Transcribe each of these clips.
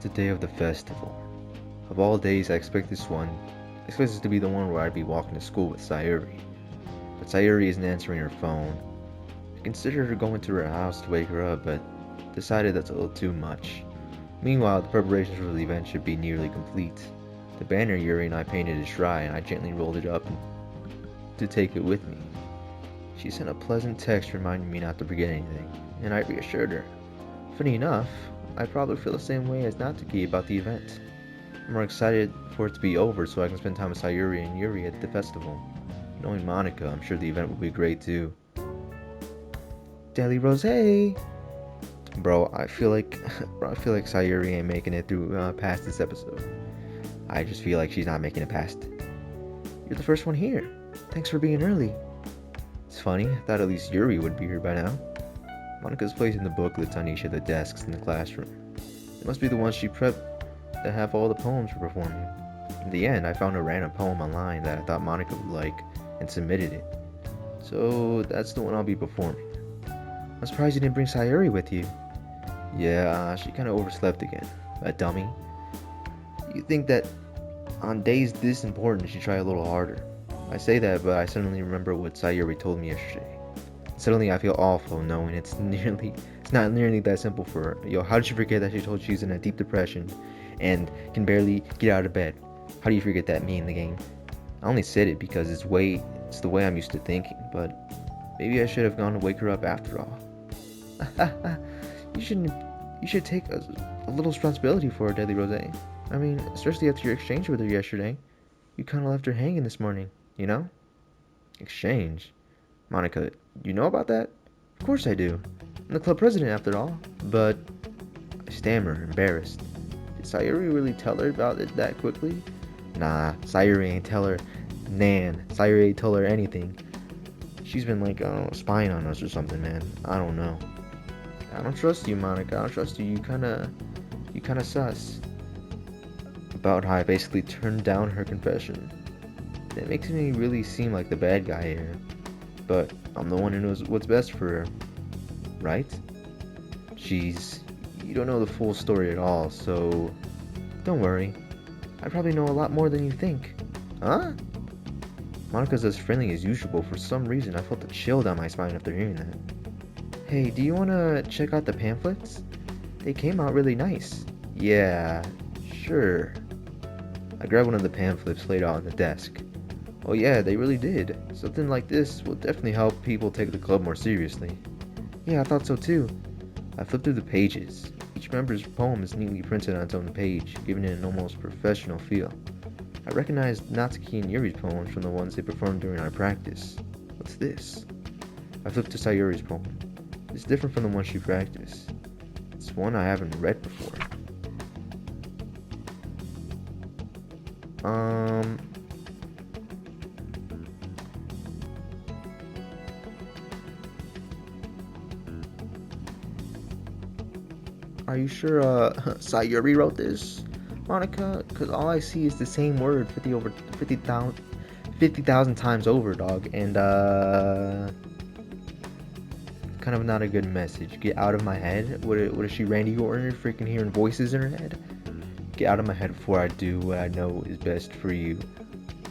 the day of the festival. Of all days, I expect this to be the one where I'd be walking to school with Sayuri. But Sayuri isn't answering her phone. I considered going to her house to wake her up, but decided that's a little too much. Meanwhile, the preparations for the event should be nearly complete. The banner Yuri and I painted is dry, and I gently rolled it up to take it with me. She sent a pleasant text reminding me not to forget anything, and I reassured her. Funny enough, I probably feel the same way as NATSUKI about the event. I'm more excited for it to be over so I can spend time with Sayuri and Yuri at the festival. Knowing Monica, I'm sure the event will be great too. Deli Rose! Bro, I feel like Sayuri ain't making it through past this episode. I just feel like she's not making it past. You're the first one here. Thanks for being early. It's funny, I thought at least Yuri would be here by now. Monica's placing the booklets on each of the desks in the classroom. It must be the ones she prepped that have all the poems for performing. In the end, I found a random poem online that I thought Monica would like and submitted it. So that's the one I'll be performing. I'm surprised you didn't bring Sayuri with you. Yeah, she kinda overslept again. A dummy. You'd think that on days this important she'd try a little harder. I say that, but I suddenly remember what Sayuri told me yesterday. Suddenly I feel awful knowing it's not nearly that simple for her. Yo, how did you forget that she told she's in a deep depression and can barely get out of bed? How do you forget that me in the game? I only said it because it's the way I'm used to thinking, but maybe I should have gone to wake her up after all. You should take a little responsibility for her, Deadly Rose. I mean, especially after your exchange with her yesterday. You kinda left her hanging this morning, you know? Exchange? Monica, you know about that? Of course I do. I'm the club president after all. But I stammer, embarrassed. Did Sayuri really tell her about it that quickly? Nah, Sayuri ain't tell her Sayuri ain't tell her anything. She's been like, spying on us or something, man. I don't know. I don't trust you, Monica. I don't trust you. You kinda sus. About how I basically turned down her confession. That makes me really seem like the bad guy here. But I'm the one who knows what's best for her. Right? Jeez, you don't know the full story at all, so don't worry. I probably know a lot more than you think. Huh? Monica's as friendly as usual. For some reason, I felt a chill down my spine after hearing that. Hey, do you want to check out the pamphlets? They came out really nice. Yeah, sure. I grabbed one of the pamphlets laid out on the desk. Oh yeah, they really did. Something like this will definitely help people take the club more seriously. Yeah, I thought so too. I flipped through the pages. Each member's poem is neatly printed on its own page, giving it an almost professional feel. I recognized Natsuki and Yuri's poems from the ones they performed during our practice. What's this? I flipped to Sayuri's poem. It's different from the one she practiced. It's one I haven't read before. Are you sure, Sayuri wrote this, Monica? Because all I see is the same word 50,000 times over, dog. And, kind of not a good message. Get out of my head. What is she, Randy Orton, freaking hearing voices in her head? Get out of my head before I do what I know is best for you.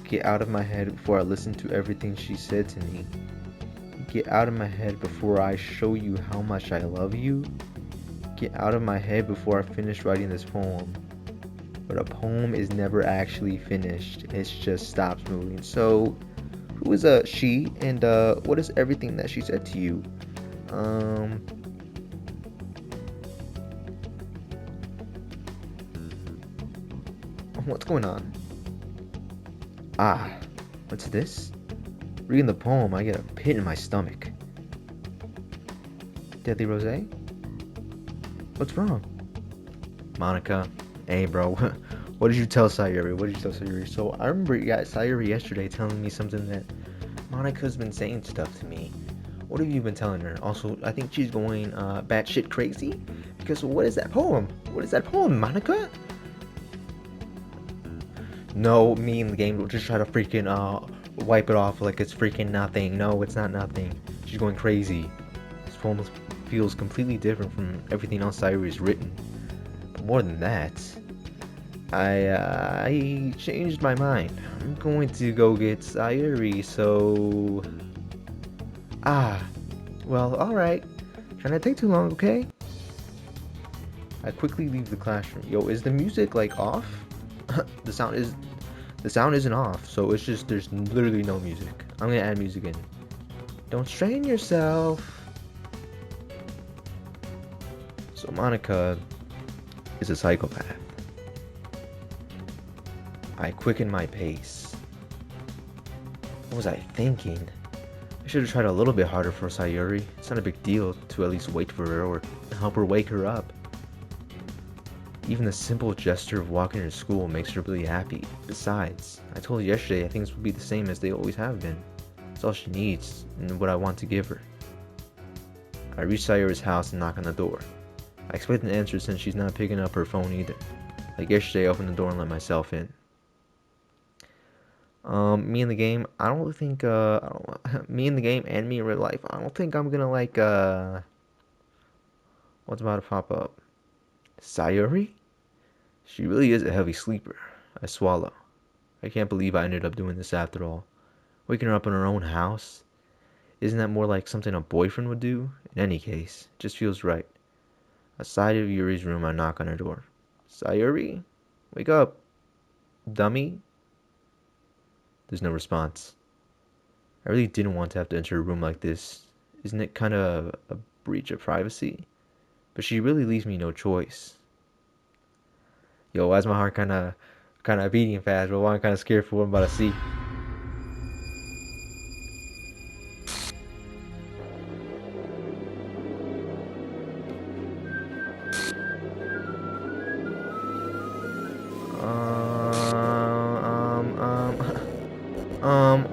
Get out of my head before I listen to everything she said to me. Get out of my head before I show you how much I love you. Get out of my head before I finish writing this poem. But a poem is never actually finished. It just stops moving. So, who is she, and what is everything that she said to you? What's going on? Ah, what's this? Reading the poem, I get a pit in my stomach. Deadly Rose? What's wrong? Monica, hey bro, what did you tell Sayuri? So I remember Sayuri yesterday telling me something that Monica's been saying stuff to me. What have you been telling her? Also, I think she's going batshit crazy. Because what is that poem? Monica? No, me in the game will just try to freaking wipe it off like it's freaking nothing. No, it's not nothing. She's going crazy. This poem feels completely different from everything else Sayuri's written. more than that. I changed my mind. I'm going to go get Sayuri, so... Well, alright. Trying to take too long, okay? I quickly leave the classroom. Yo, is the music, like, off? The sound isn't off, so it's just, there's literally no music. I'm gonna add music in. Don't strain yourself. So Monica is a psychopath. I quicken my pace. What was I thinking? I should have tried a little bit harder for Sayuri. It's not a big deal to at least wait for her or help her wake her up. Even the simple gesture of walking her to school makes her really happy. Besides, I told her yesterday things will be the same as they always have been. It's all she needs and what I want to give her. I reach Sayuri's house and knock on the door. I expect an answer since she's not picking up her phone either. Like yesterday, I opened the door and let myself in. Me in the game, I don't think, me in the game and me in real life, I don't think I'm gonna like, what's about to pop up? Sayuri? She really is a heavy sleeper. I swallow. I can't believe I ended up doing this after all. Waking her up in her own house? Isn't that more like something a boyfriend would do? In any case, it just feels right. Outside of Yuri's room, I knock on her door. Sayuri? Wake up, dummy. There's no response. I really didn't want to have to enter a room like this. Isn't it kind of a breach of privacy? But she really leaves me no choice. Yo, why is my heart kind of beating fast? But why I'm kind of scared for what I'm about to see.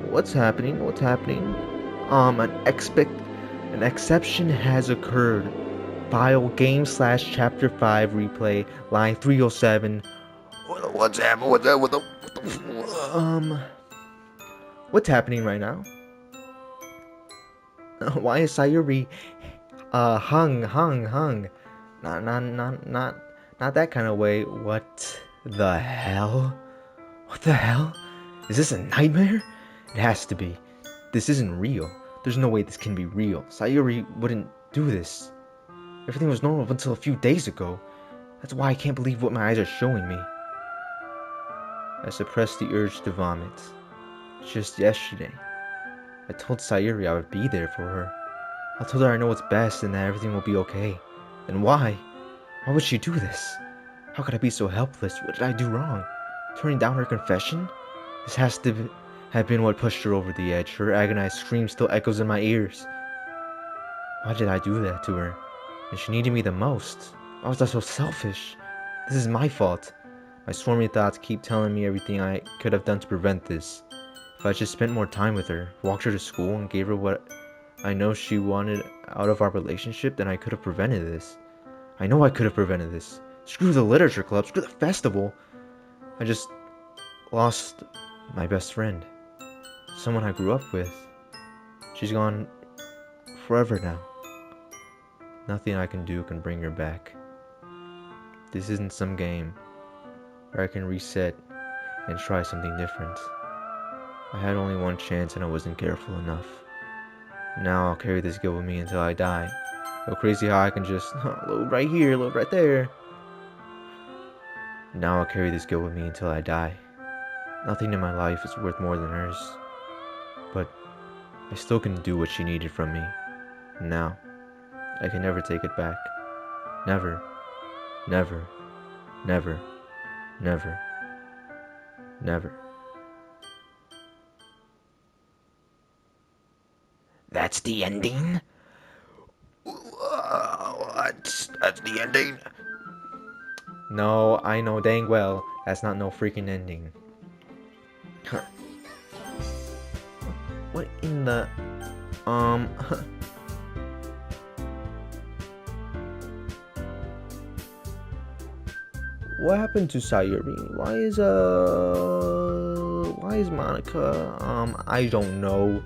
What's happening? What's happening? An exception has occurred. File game/chapter 5 replay, line 307. What's happening? What's happening right now? Why is Sayuri hung? Not that kind of way. What the hell? What the hell? Is this a nightmare? It has to be. This isn't real. There's no way this can be real. Sayuri wouldn't do this. Everything was normal up until a few days ago. That's why I can't believe what my eyes are showing me. I suppressed the urge to vomit. Just yesterday, I told Sayuri I would be there for her. I told her I know what's best and that everything will be okay. And why? Why would she do this? How could I be so helpless? What did I do wrong? Turning down her confession? This has to have been what pushed her over the edge. Her agonized scream still echoes in my ears. Why did I do that to her? And she needed me the most. Why was I so selfish? This is my fault. My swarmy thoughts keep telling me everything I could have done to prevent this. If I just spent more time with her, walked her to school, and gave her what I know she wanted out of our relationship, then I could have prevented this. I know I could have prevented this. Screw the literature club, screw the festival. I just lost my best friend. Someone I grew up with. She's gone forever now. Nothing I can do can bring her back. This isn't some game where I can reset and try something different. I had only one chance and I wasn't careful enough. Now I'll carry this guilt with me until I die. Go crazy how I can just load right here, load right there. Now I'll carry this guilt with me until I die. Nothing in my life is worth more than hers. But I still can do what she needed from me. Now, I can never take it back. Never. Never. Never. Never. Never. That's the ending? What? That's the ending? No, I know dang well that's not no freaking ending. Huh. What in the... What happened to Sayuri? Why is Monica... I don't know.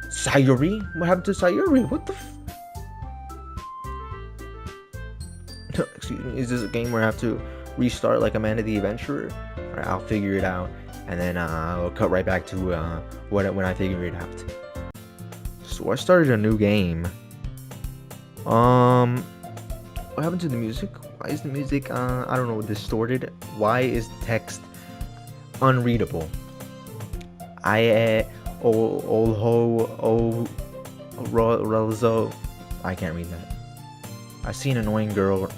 Sayuri? What happened to Sayuri? What the Excuse me, is this a game where I have to restart like Amanda the Adventurer? Alright, I'll figure it out, and then I'll cut right back to when I figure it out. So I started a new game. What happened to the music? Why is the music, I don't know, distorted? Why is text unreadable? I can't read that. I see an annoying girl.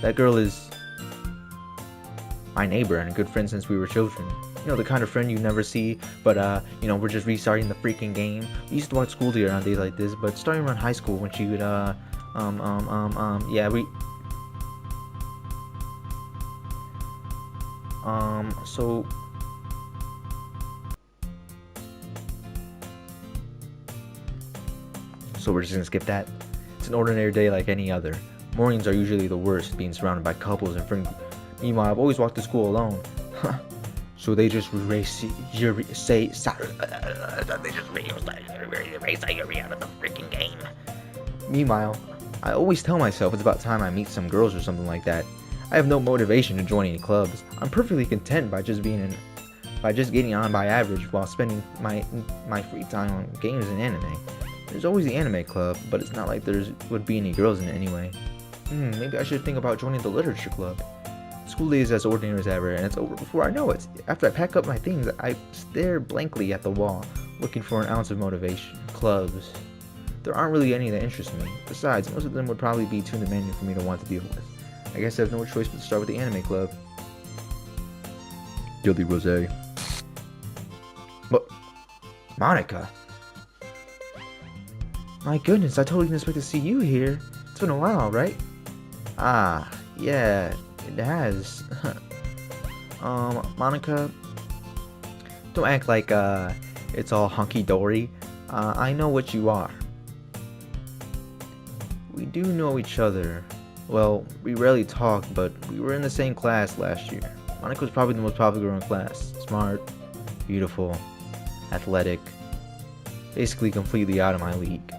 That girl is my neighbor and a good friend since we were children. You know, the kind of friend you never see, but you know, we're just restarting the freaking game. We used to watch school together on days like this, but starting around high school when she would yeah, so we're just gonna skip that. It's an ordinary day like any other. Mornings are usually the worst, being surrounded by couples and friends. Meanwhile, I've always walked to school alone. So they just erase Yuri out of the freaking game. Meanwhile, I always tell myself it's about time I meet some girls or something like that. I have no motivation to join any clubs. I'm perfectly content by just getting on by average while spending my free time on games and anime. There's always the anime club, but it's not like there would be any girls in it anyway. Maybe I should think about joining the literature club. School day is as ordinary as ever, and it's over before I know it. After I pack up my things, I stare blankly at the wall, looking for an ounce of motivation. Clubs. There aren't really any that interest me. Besides, most of them would probably be too demanding for me to want to deal with. I guess I have no choice but to start with the anime club. Guilty Rosé. But Monica. My goodness, I totally didn't expect to see you here. It's been a while, right? Ah, yeah, it has. Monica, don't act like it's all hunky-dory. I know what you are. We do know each other. Well, we rarely talk, but we were in the same class last year. Monica was probably the most popular girl in class. Smart, beautiful, athletic, basically completely out of my league.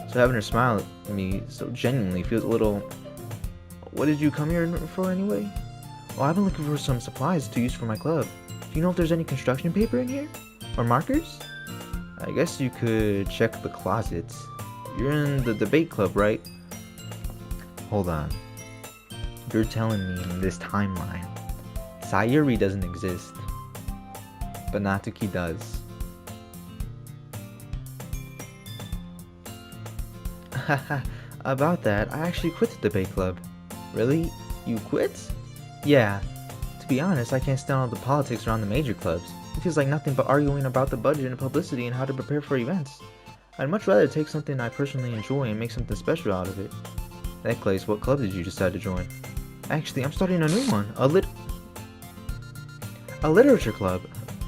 So having her smile at me so genuinely feels a little... What did you come here for anyway? Well, I've been looking for some supplies to use for my club. Do you know if there's any construction paper in here? Or markers? I guess you could check the closets. You're in the debate club, right? Hold on. You're telling me in this timeline, Sayuri doesn't exist, but NATSUKI does. About that, I actually quit the debate club. Really? You quit? Yeah. To be honest, I can't stand all the politics around the major clubs. It feels like nothing but arguing about the budget and publicity and how to prepare for events. I'd much rather take something I personally enjoy and make something special out of it. Necklace, what club did you decide to join? Actually, I'm starting a new one. A literature club.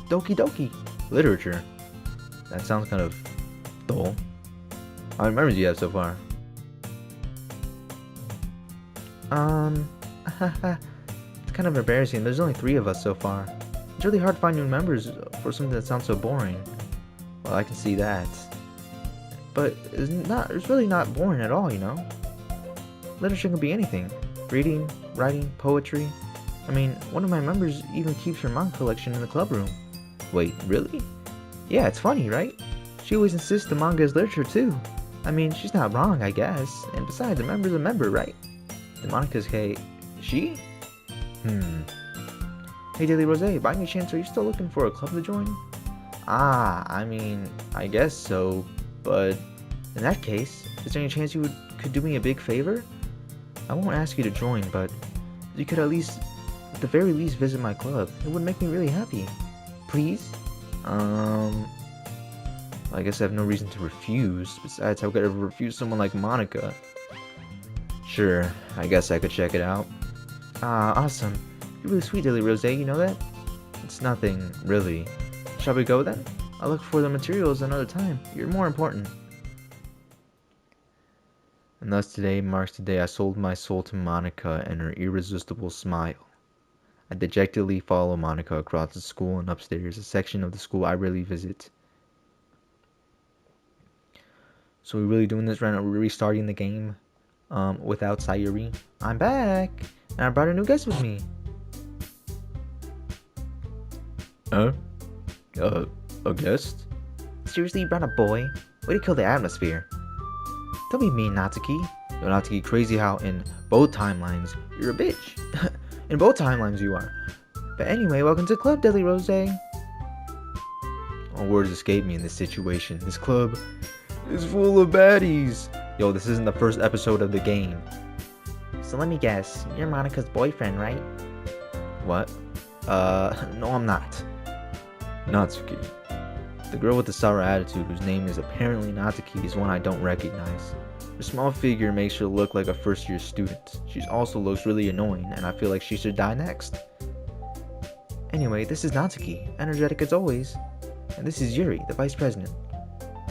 Doki. Literature. That sounds kind of dull. How many members do you have so far? It's kind of embarrassing. There's only 3 of us so far. It's really hard to find new members for something that sounds so boring. Well, I can see that. But it's really not boring at all, you know? Literature can be anything. Reading, writing, poetry. I mean, one of my members even keeps her manga collection in the club room. Wait, really? Yeah, it's funny, right? She always insists the manga is literature too. I mean, she's not wrong, I guess. And besides, a member's a member, right? The Monica's she? Hey, Daily Rose, by any chance, are you still looking for a club to join? I mean, I guess so, but in that case, is there any chance you could do me a big favor? I won't ask you to join, but you could at the very least, visit my club. It would make me really happy. Please? I guess I have no reason to refuse. Besides, how could I ever refuse someone like Monica? Sure, I guess I could check it out. Awesome. You're really sweet, Daily Rose, you know that? It's nothing, really. Shall we go then? I'll look for the materials another time. You're more important. And thus today marks the day I sold my soul to Monica and her irresistible smile. I dejectedly follow Monica across the school and upstairs, a section of the school I rarely visit. So we're really doing this right now? We're restarting the game? without Sayuri. I'm back, and I brought a new guest with me. Huh? A guest? Seriously, you brought a boy? Way to kill the atmosphere. Don't be mean, Natsuki. Yo, Natsuki, crazy how in both timelines, you're a bitch. In both timelines, you are. But anyway, welcome to Club Deadly Rose. All words escape me in this situation. This club is full of baddies. Yo, this isn't the first episode of the game. So let me guess, you're Monika's boyfriend, right? What? No, I'm not. Natsuki. The girl with the sour attitude, whose name is apparently Natsuki, is one I don't recognize. Her small figure makes her look like a first-year student. She also looks really annoying, and I feel like she should die next. Anyway, this is Natsuki, energetic as always. And this is Yuri, the vice president.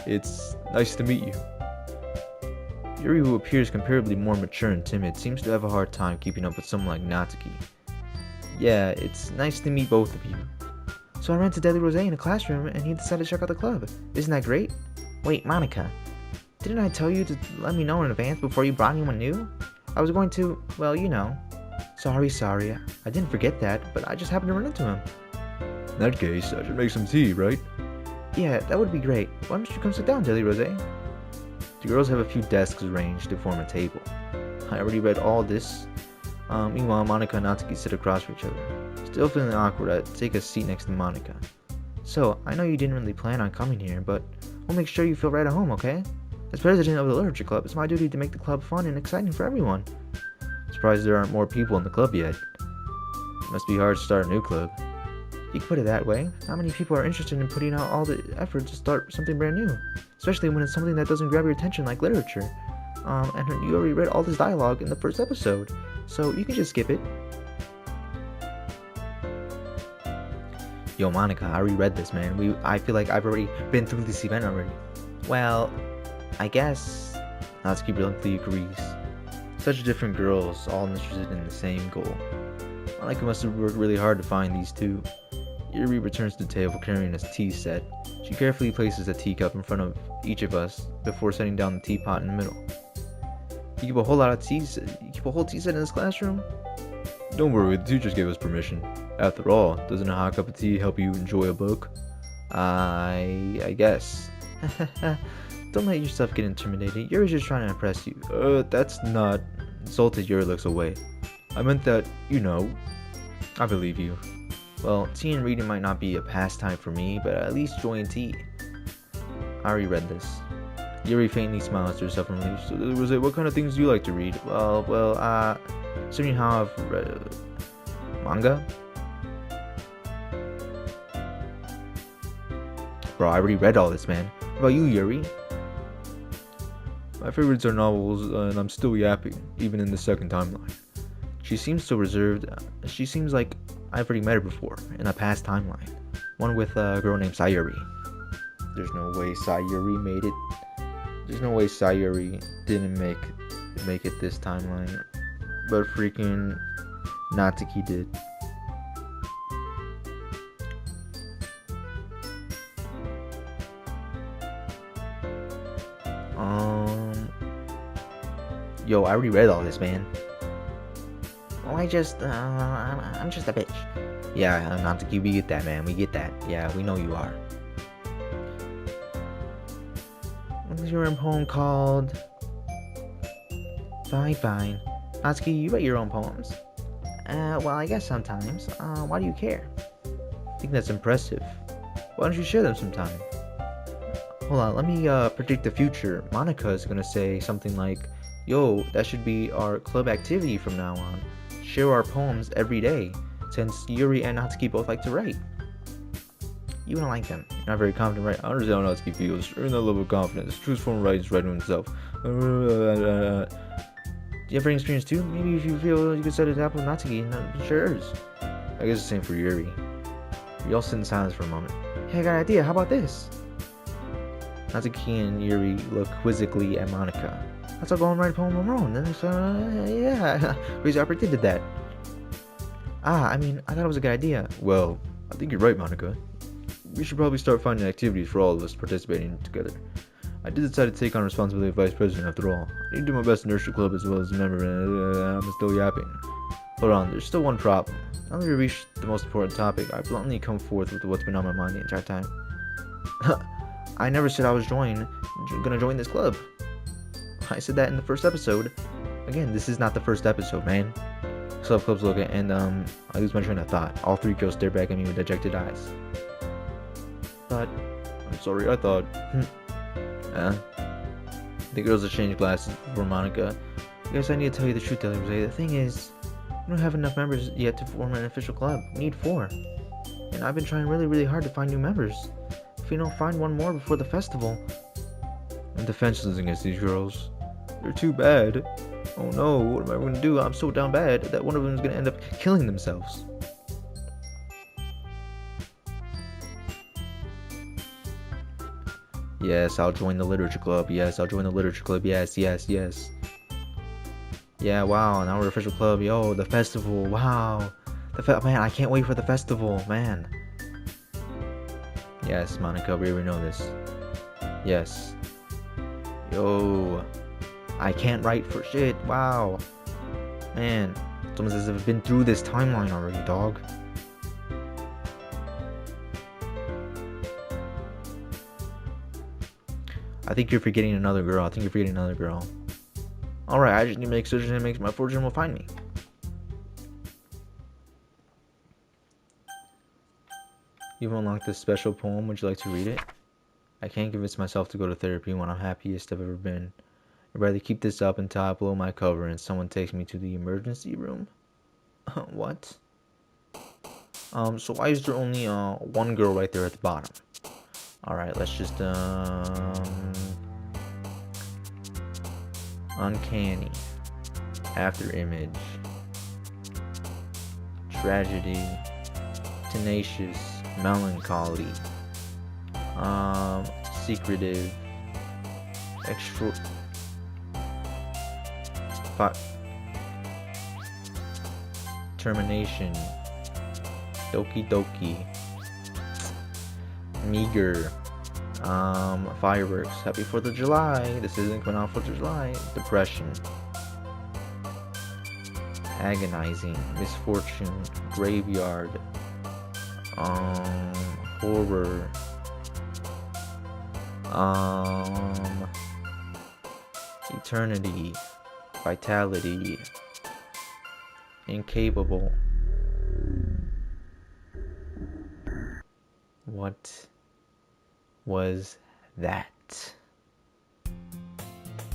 It's nice to meet you. Yuri, who appears comparably more mature and timid, seems to have a hard time keeping up with someone like Natsuki. Yeah, it's nice to meet both of you. So I ran to Deadly Rose in a classroom, and he decided to check out the club. Isn't that great? Wait, Monika, didn't I tell you to let me know in advance before you brought anyone new? I was going to, well, you know. Sorry, I didn't forget that, but I just happened to run into him. In that case, I should make some tea, right? Yeah, that would be great. Why don't you come sit down, Deadly Rose? The girls have a few desks arranged to form a table. I already read all this. Meanwhile, Monika and Natsuki sit across from each other. Still feeling awkward, I take a seat next to Monika. So, I know you didn't really plan on coming here, but we'll make sure you feel right at home, okay? As president of the literature club, it's my duty to make the club fun and exciting for everyone. Surprised there aren't more people in the club yet. It must be hard to start a new club. You can put it that way. Not many people are interested in putting out all the effort to start something brand new, especially when it's something that doesn't grab your attention like literature. And you already read all this dialogue in the first episode, so you can just skip it. Yo, Monika, I already read this, man. I feel like I've already been through this event already. Well, I guess Natsuki bluntly agrees. Such different girls, all interested in the same goal. Monika must have worked really hard to find these two. Yuri returns to the table carrying a tea set. She carefully places a teacup in front of each of us before setting down the teapot in the middle. You keep a whole tea set in this classroom? Don't worry, the teachers gave us permission. After all, doesn't a hot cup of tea help you enjoy a book? I guess. Don't let yourself get intimidated. Yuri's just trying to impress you. That's not... Insulted, Yuri looks away. I meant that, you know. I believe you. Well, tea and reading might not be a pastime for me, but at least joy and tea. I already read this. Yuri faintly smiles to herself in relief. So was it, what kind of things do you like to read? Well, considering how I've read manga? Bro, I already read all this, man. What about you, Yuri? My favorites are novels, and I'm still yapping, even in the second timeline. She seems so reserved. She seems like I've already met her before, in a past timeline. One with a girl named Sayuri. There's no way Sayuri made it. There's no way Sayuri didn't make it this timeline. But freaking Natsuki did. Yo, I already read all this, man. Well, I'm just a bitch. Yeah, Natsuki, we get that, man. We get that. Yeah, we know you are. What was your own poem called? Fine. Natsuki, you write your own poems? Well, I guess sometimes. Why do you care? I think that's impressive. Why don't you share them sometime? Hold on, let me predict the future. Monika is gonna say something like, yo, that should be our club activity from now on. Share our poems every day, since Yuri and Natsuki both like to write. You don't like them. You're not very confident, right? I understand how Natsuki feels. Earn that level of confidence. Choose from writing is writing himself. Do you have any experience too? Maybe if you feel you could set it up with Natsuki, and share yours. I guess the same for Yuri. We all sit in silence for a moment. Hey, I got an idea. How about this? Natsuki and Yuri look quizzically at Monika. Let's all go and write a poem on our own. Yeah, crazy I predicted that. I thought it was a good idea. Well, I think you're right, Monika. We should probably start finding activities for all of us participating together. I did decide to take on responsibility of vice president after all. I need to do my best to nurture the club as well as a member, and I'm still yapping. Hold on, there's still one problem. Now that we reached the most important topic, I bluntly come forth with what's been on my mind the entire time. I never said I was gonna join this club. I said that in the first episode. Again, this is not the first episode, man. Club's look at, and I lose my train of thought. All three girls stare back at me with dejected eyes. I'm sorry, I thought. The girls exchanged glasses before Monica. I guess I need to tell you the truth, Rose. The thing is, we don't have enough members yet to form an official club. We need 4. And I've been trying really hard to find new members. If we don't find one more before the festival... I'm defenseless against these girls. They're too bad. Oh no, what am I going to do? I'm so down bad that one of them is going to end up killing themselves. Yes, I'll join the literature club. Yes, I'll join the literature club. Yes. Yeah, wow, now we're an official club. Yo, the festival. Wow. Man, I can't wait for the festival, man. Yes, Monica, we already know this. Yes. Yo. I can't write for shit. Wow. Man. It's almost as if I've been through this timeline already, dog. I think you're forgetting another girl. Alright, I just need to make certain that makes my fortune will find me. You've unlocked this special poem. Would you like to read it? I can't convince myself to go to therapy when I'm happiest I've ever been. I'd rather keep this up until I blow my cover and someone takes me to the emergency room. What? So why is there only one girl right there at the bottom? Alright, let's just uncanny. After image. Tragedy. Tenacious. Melancholy. Secretive. Extra. Termination. Doki. Meager. Fireworks. Happy 4th of July. This isn't coming out 4th of July. Depression. Agonizing. Misfortune. Graveyard. Horror. Eternity. Vitality. Incapable. What was that?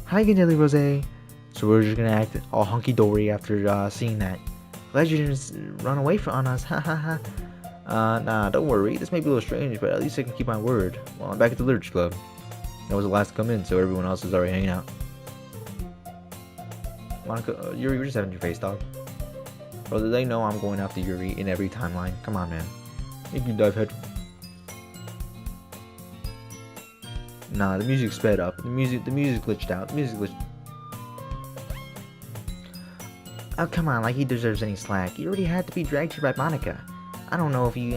Hi again, Jelly Rose. So we're just gonna act all hunky-dory after seeing that. Glad you didn't run away on us. Nah, don't worry. This may be a little strange, but at least I can keep my word. Well, I'm back at the Literature Club. I was the last to come in, so everyone else is already hanging out. Monica, Yuri, you're just having your face, dog. Bro, do they know I'm going after Yuri in every timeline? Come on, man. Make you dive head. Nah, the music sped up. The music glitched out. Oh, come on, like he deserves any slack. He already had to be dragged here by Monica. I don't know if you...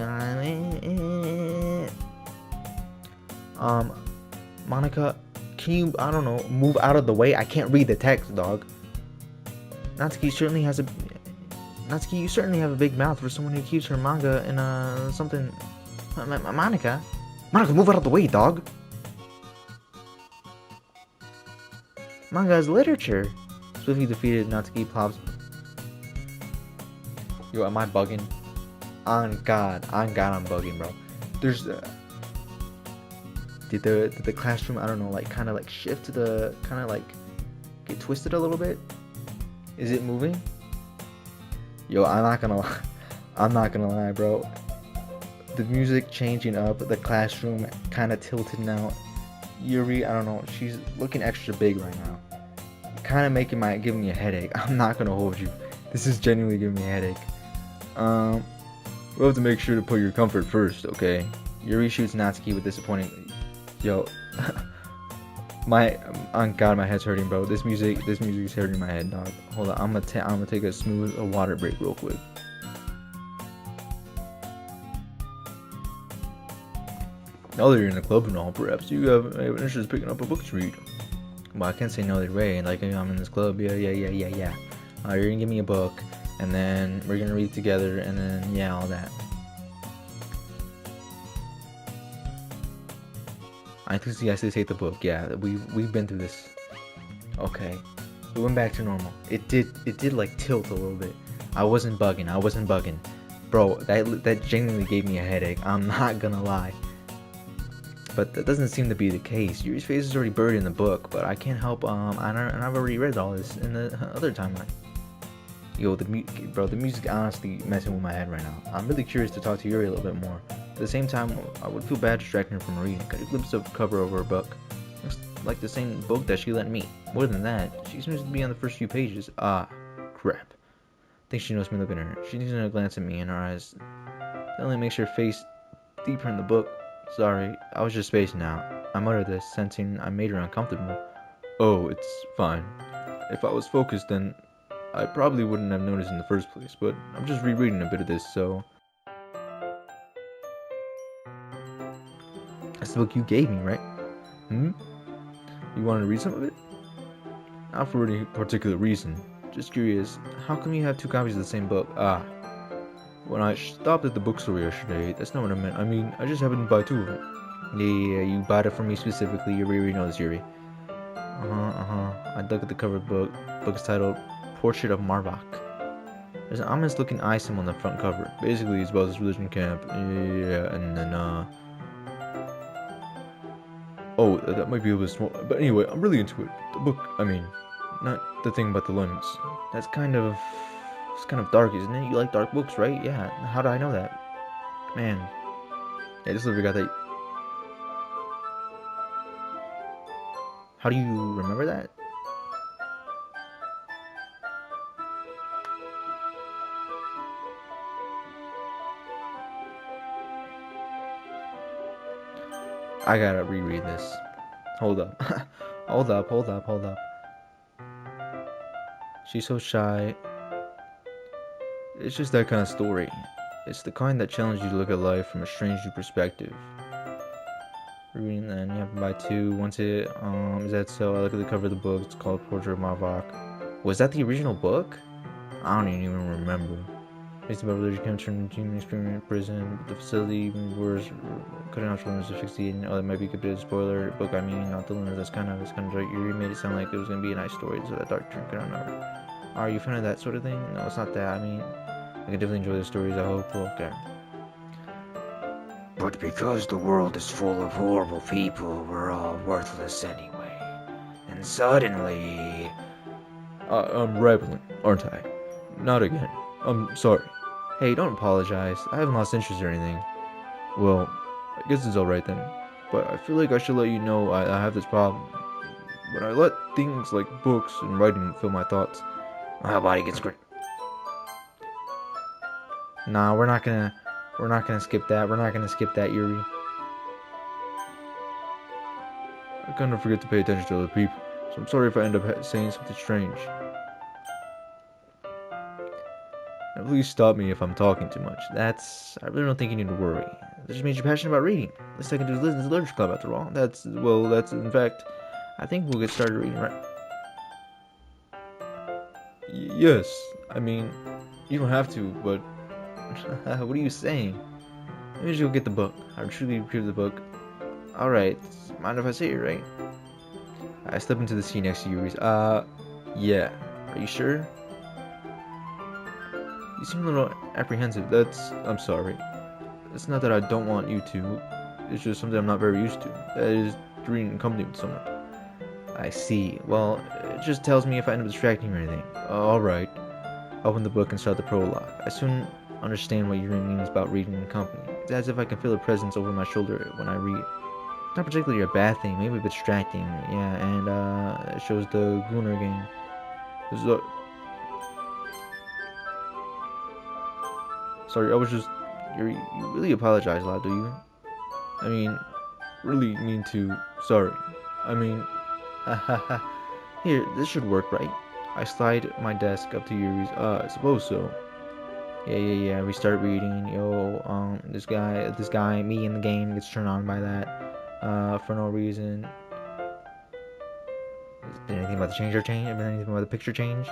Monica, can you, I don't know, move out of the way? I can't read the text, dog. Natsuki, you certainly have a big mouth for someone who keeps her manga in, something... Monica, move out of the way, dog. Manga is literature. Swiftly defeated, Natsuki plops. Yo, am I bugging? On God, I'm bugging, bro. There's did the classroom, I don't know, like kind of like shift to the kind of like get twisted a little bit? Is it moving? Yo, I'm not gonna lie, bro. The music changing up, the classroom kind of tilted now. Yuri, I don't know, she's looking extra big right now. Kind of giving me a headache. I'm not gonna hold you. This is genuinely giving me a headache. We'll have to make sure to put your comfort first, okay? Yuri shoots Natsuki with disappointing. Yo, on God, my head's hurting, bro. This music is hurting my head, dog. Hold on, I'm gonna take a smooth water break real quick. Now that you're in the club and all, perhaps you have an interest in picking up a book to read. Well, I can't say no either way. Like, I'm in this club, yeah. You're gonna give me a book, and then we're gonna read together, and then, yeah, all that. I enthusiastically take the book. Yeah, we've been through this. Okay, we went back to normal. It did like tilt a little bit. I wasn't bugging, bro. That genuinely gave me a headache. I'm not gonna lie. But that doesn't seem to be the case. Yuri's face is already buried in the book, but I can't help. And I've already read all this in the other timeline. Yo, the music honestly messing with my head right now. I'm really curious to talk to Yuri a little bit more. At the same time, I would feel bad distracting her from reading. Got a glimpse of the cover over her book. Looks like the same book that she lent me. More than that, she seems to be on the first few pages. Ah, crap. I think she knows me looking at her. She needs to glance at me, and her eyes suddenly makes her face deeper in the book. Sorry, I was just spacing out. I muttered this, sensing I made her uncomfortable. Oh, it's fine. If I was focused, then I probably wouldn't have noticed in the first place, but I'm just rereading a bit of this, so... That's the book you gave me, right? You wanted to read some of it? Not for any particular reason. Just curious, how come you have 2 copies of the same book? When I stopped at the bookstore yesterday, that's not what I meant. I mean, I just happened to buy 2 of them. Yeah, you bought it for me specifically. You really know this, Yuri. I dug at the cover of the book. The book is titled Portrait of Marvok. There's an ominous looking eye symbol on the front cover. Basically, it's about this religion camp. Yeah, and then, oh, that might be a bit small. But anyway, I'm really into it. The book, I mean, not the thing about the lemons. It's kind of dark, isn't it? You like dark books, right? Yeah. How do I know that? Man. Yeah, just literally got that. How do you remember that? I gotta reread this. Hold up. Hold up. She's so shy. It's just that kind of story. It's the kind that challenges you to look at life from a strange new perspective. Reading, then you have to buy 2. Once it, is that so? I look at the cover of the book. It's called Portrait of Marvok. Was that the original book? I don't even remember. It's about religious camp turned human experiment in prison. The facility was cutting off limits to 68. Oh, that might be a bit of a spoiler. Book, I mean, not the limits. That's kind of right. You made it sound like it was gonna be a nice story. So that dark drink, I don't know. Are you a fan of that sort of thing? No, it's not that. I mean, I can definitely enjoy the stories. I hope. Okay. But because the world is full of horrible people, we're all worthless anyway. And suddenly... I'm rambling, aren't I? Not again. I'm sorry. Hey, don't apologize. I haven't lost interest or anything. Well, I guess it's alright then. But I feel like I should let you know I have this problem. When I let things like books and writing fill my thoughts, my body gets great. Nah, we're not gonna skip that. We're not gonna skip that, Yuri. I kind of forget to pay attention to other people, so I'm sorry if I end up saying something strange. Now, please stop me if I'm talking too much. I really don't think you need to worry. That just means you're passionate about reading. The least I can do is listen to the literature club after all. That's, in fact, I think we'll get started reading, right? Yes, I mean, you don't have to, but what are you saying? Maybe you'll get the book. I truly approve the book. Alright, mind if I say it right? I step into the seat next to Yuri's. Yeah. Are you sure? You seem a little apprehensive. I'm sorry. It's not that I don't want you to. It's just something I'm not very used to. That is, reading in company with someone. I see. Well, it just tells me if I end up distracting or anything. Alright. Open the book and start the prologue. I soon understand what Yuri means about reading in company. It's as if I can feel a presence over my shoulder when I read. It's not particularly a bad thing, maybe a bit distracting. Yeah, and it shows the Gunner game. Sorry, I was just... You really apologize a lot, do you? I mean, really mean to... Sorry. I mean... Here, this should work, right? I slide my desk up to Yuri's. I suppose so. Yeah. We start reading. Yo, this guy, me in the game gets turned on by that, for no reason. Did anything about the change or change? Anything about the picture change?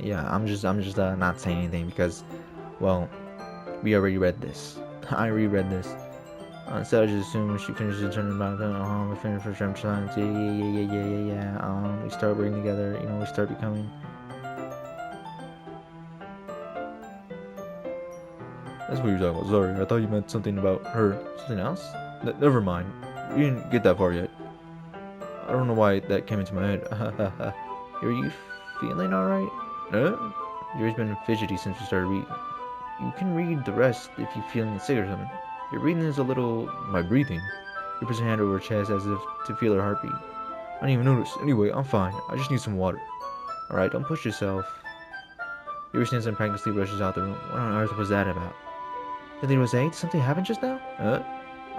Yeah, I'm just not saying anything because, well, we already read this. I reread this. Instead, I just assume she finishes turning back. We finish for Trump Science. Yeah. We start working together. We start becoming. That's what you're talking about. Sorry, I thought you meant something about her. Something else? Never mind. You didn't get that far yet. I don't know why that came into my head. Are you feeling alright? You've been fidgety since you started reading. You can read the rest if you're feeling sick or something. Your breathing is a little... My breathing? You puts your hand over her chest as if to feel her heartbeat. I didn't even notice. Anyway, I'm fine. I just need some water. Alright, don't push yourself. Yuri stands and practically rushes out the room. What on earth was that about? Lily Rose, did something happen just now?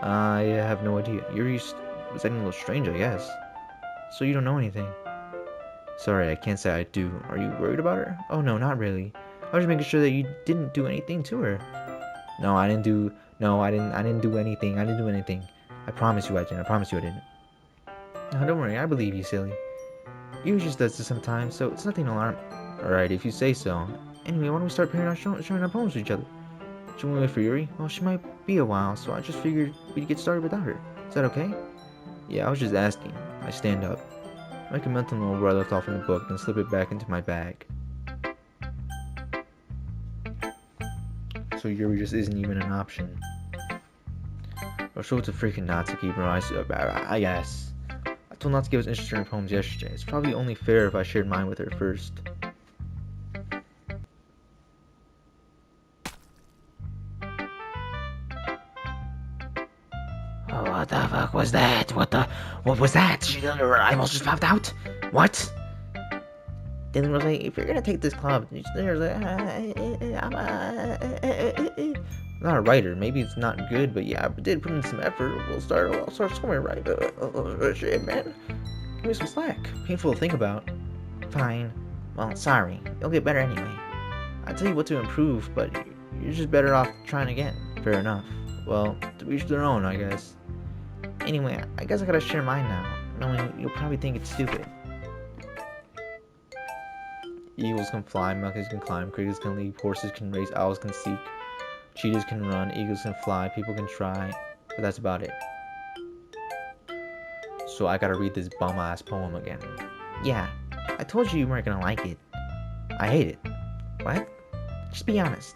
I have no idea. Yuri was acting a little strange, I guess. So you don't know anything? Sorry, I can't say I do. Are you worried about her? Oh no, not really. I was just making sure that you didn't do anything to her. No, I didn't do anything. I didn't do anything. I promise you I didn't. I promise you I didn't. No, don't worry. I believe you, silly. You just does this sometimes, so it's nothing alarming. Alright, if you say so. Anyway, why don't we start showing our poems to each other? Should we wait for Yuri? Well, she might be a while, so I just figured we'd get started without her. Is that okay? Yeah, I was just asking. I stand up. I make a mental note where I left off in the book, then slip it back into my bag. So Yuri just isn't even an option. Or so it's a freaking Natsuki, bro. I guess. I told Natsuki I was interested in poems yesterday. It's probably only fair if I shared mine with her first. Oh, what the fuck was that? What was that? Her eyeballs just popped out? What? Dylan was like, if you're gonna take this club, there's not a writer. Maybe it's not good, but yeah, I did put in some effort. I'll start somewhere, right? Shit, man. Give me some slack. Painful to think about. Fine. Well, sorry. You'll get better anyway. I tell you what to improve, but you're just better off trying again. Fair enough. Well, to each their own, I guess. Anyway, I guess I gotta share mine now, knowing you'll probably think it's stupid. Eagles can fly, monkeys can climb, crickets can leap, horses can race, owls can seek, cheetahs can run, eagles can fly, people can try, but that's about it. So I gotta read this bum-ass poem again. Yeah, I told you weren't gonna like it. I hate it. What? Just be honest.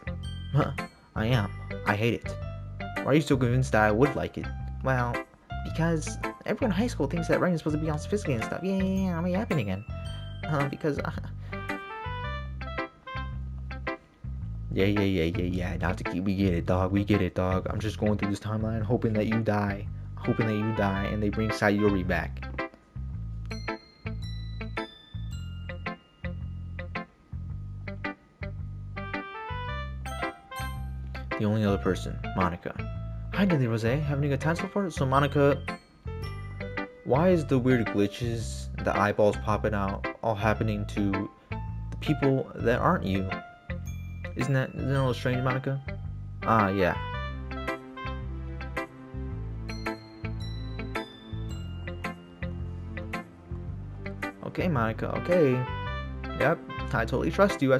Huh, I am. I hate it. Why are you so convinced that I would like it? Well, because everyone in high school thinks that writing's supposed to be all sophisticated and stuff. Yeah, I'm yapping again. Because... Yeah, Natsuki, we get it, dog. I'm just going through this timeline hoping that you die. And they bring Sayuri back. The only other person, Monica. Hi, Lily Rose. Having a good time so far? So, Monica, why is the weird glitches, the eyeballs popping out, all happening to the people that aren't you? Isn't that a little strange, Monica? Ah, yeah. Okay, Monica, okay. Yep, I totally trust you. We're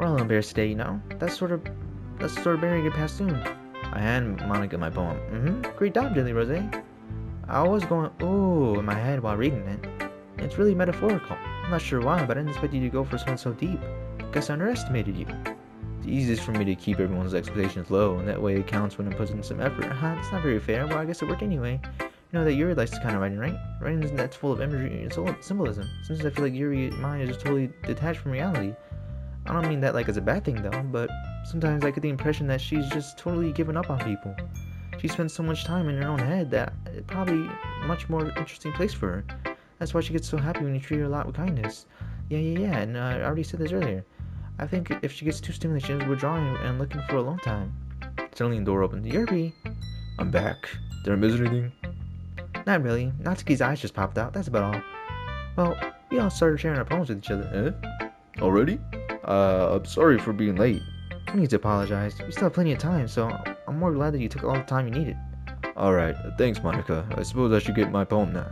a little embarrassed today, you know? That's sort of bearing it past soon. I hand Monica my poem. Great job, Dilly Rose. I was going, ooh, in my head while reading it. It's really metaphorical. I'm not sure why, but I didn't expect you to go for something so deep. Guess I underestimated you. It's easiest for me to keep everyone's expectations low, and that way it counts when it puts in some effort. It's not very fair. Well, I guess it worked anyway. You know that Yuri likes this kind of writing, right? Writing that's full of imagery and symbolism. Sometimes I feel like Yuri's mind is just totally detached from reality. I don't mean that like as a bad thing though, but sometimes I get the impression that she's just totally given up on people. She spends so much time in her own head that it's probably a much more interesting place for her. That's why she gets so happy when you treat her a lot with kindness. Yeah, and I already said this earlier. I think if she gets too stimulated, she'll withdraw and looking for a long time. Suddenly the door opens. Yuri! I'm back. Did I miss anything? Not really. Natsuki's eyes just popped out. That's about all. Well, we all started sharing our poems with each other. Already? I'm sorry for being late. No need to apologize. We still have plenty of time, so I'm more glad that you took all the time you needed. Alright, thanks, Monica. I suppose I should get my poem now.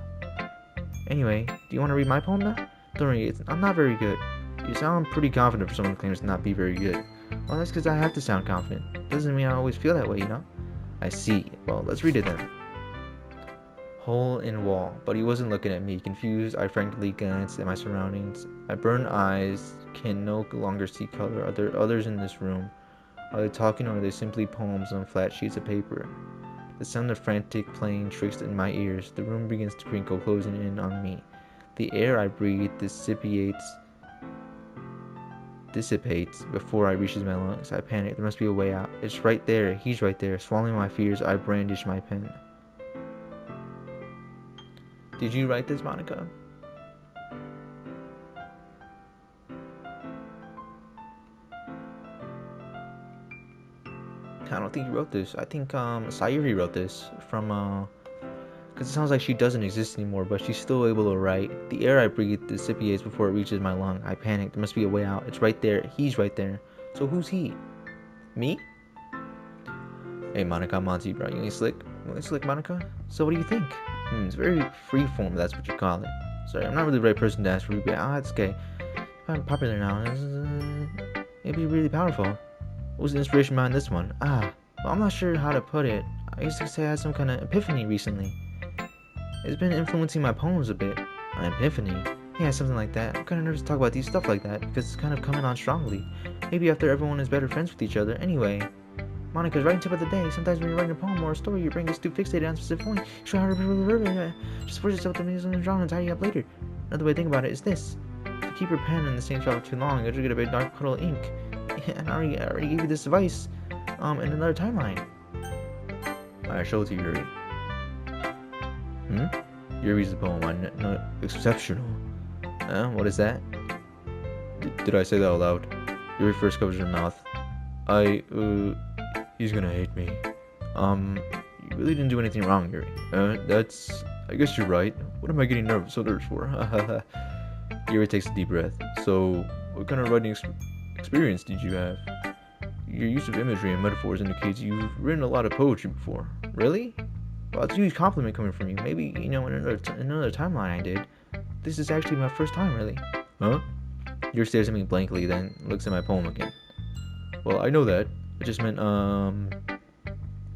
Anyway, do you want to read my poem now? Don't worry, I'm not very good. You sound pretty confident for someone who claims to not be very good. Well, that's because I have to sound confident. Doesn't mean I always feel that way, you know? I see. Well, let's read it then. Hole in wall, but he wasn't looking at me. Confused, I frankly glanced at my surroundings. My burned eyes can no longer see color. Are there others in this room? Are they talking, or are they simply poems on flat sheets of paper? The sound of frantic playing tricks in my ears. The room begins to crinkle, closing in on me. The air I breathe dissipates before I reaches my lungs. I panic. There must be a way out. It's right there. He's right there. Swallowing my fears, I brandish my pen. Did you write this, Monica? I don't think you wrote this. I think Sayuri wrote this from because it sounds like she doesn't exist anymore, but she's still able to write. The air I breathe dissipates before it reaches my lung. I panic. There must be a way out. It's right there. He's right there. So who's he? Me? Hey, Monica, I'm on to you, bro. You ain't slick? You ain't slick, Monica? So what do you think? It's very freeform, that's what you call it. Sorry, I'm not really the right person to ask for you, but it's okay. I'm popular now. Maybe really powerful. What was the inspiration behind this one? Well, I'm not sure how to put it. I used to say I had some kind of epiphany recently. It's been influencing my poems a bit. An epiphany? Yeah, something like that. I'm kind of nervous to talk about these stuff like that, because it's kind of coming on strongly. Maybe after everyone is better friends with each other. Anyway, Monica's writing tip of the day. Sometimes when you're writing a poem or a story, your brain gets too fixated on a specific point. You try harder to just force yourself to make something strong and tidy up later. Another way to think about it is this. If you keep your pen in the same spot for too long, you'll just get a big dark puddle of ink. And I already gave you this advice in another timeline. Alright, show it to Yuri. Yuri's the poem. No, exceptional. What is that? Did I say that out loud? Yuri first covers her mouth. He's gonna hate me. You really didn't do anything wrong, Yuri. I guess you're right. What am I getting so nervous for? Yuri takes a deep breath. So, what kind of writing experience did you have? Your use of imagery and metaphors indicates you've written a lot of poetry before. Really? Well, it's a huge compliment coming from you. Maybe, in another timeline I did. This is actually my first time, really. Huh? Yuri stares at me blankly, then looks at my poem again. Well, I know that. I just meant,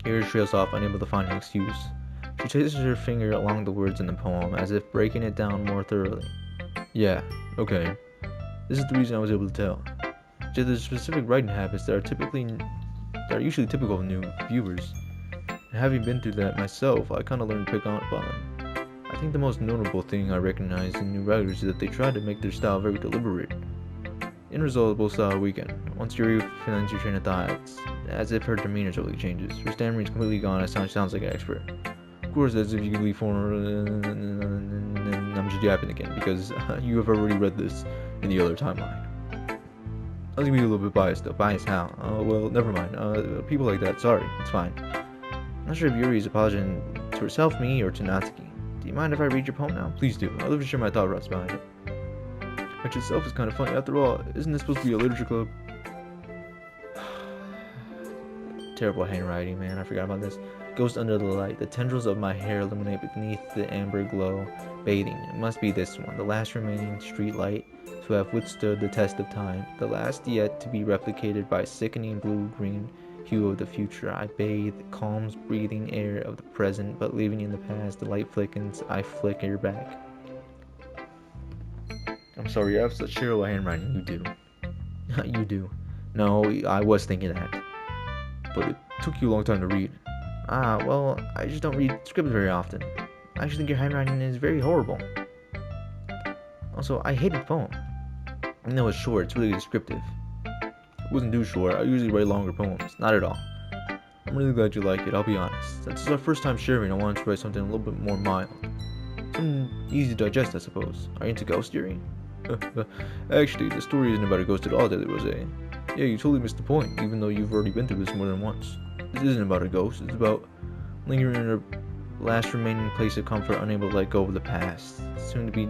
Yuri trails off, unable to find an excuse. She traces her finger along the words in the poem, as if breaking it down more thoroughly. Yeah, okay. This is the reason I was able to tell. Just there's specific writing habits that are usually typical of new viewers. And having been through that myself, I kinda learned to pick up on them. I think the most notable thing I recognize in new writers is that they try to make their style very deliberate. In result, both style weaken. Once Yuri finds your train of thought, it's as if her demeanor totally changes. Her stammering's completely gone, it sounds like an expert. Of course, as if you could leave for I'm just yapping again, because you have already read this in the other timeline. I was gonna be a little bit biased though. Biased how? Well, never mind. People like that, sorry, it's fine. I'm not sure if Yuri is apologizing to herself, me, or to Natsuki. Do you mind if I read your poem now? Please do. I'd love to share my thought process behind it. Which itself is kind of funny. After all, isn't this supposed to be a literature club? Terrible handwriting, man. I forgot about this. Ghost under the light. The tendrils of my hair illuminate beneath the amber glow. Bathing. It must be this one. The last remaining street light to have withstood the test of time. The last yet to be replicated by sickening blue-green hue of the future. I bathe, calms breathing air of the present, but leaving in the past, the light flickens, I flicker back. I'm sorry, you have such terrible handwriting. You do. You do. No, I was thinking that. But it took you a long time to read. Well, I just don't read scripts very often. I actually think your handwriting is very horrible. Also, I hated the poem. I know it's short, it's really descriptive. It wasn't too short, I usually write longer poems. Not at all. I'm really glad you like it, I'll be honest. Since it's our first time sharing, I wanted to write something a little bit more mild. Something easy to digest, I suppose. Are you into ghost theory? Actually, the story isn't about a ghost at all, Daily Rose. Yeah, you totally missed the point, even though you've already been through this more than once. This isn't about a ghost, it's about lingering in a last remaining place of comfort, unable to let go of the past. Soon to be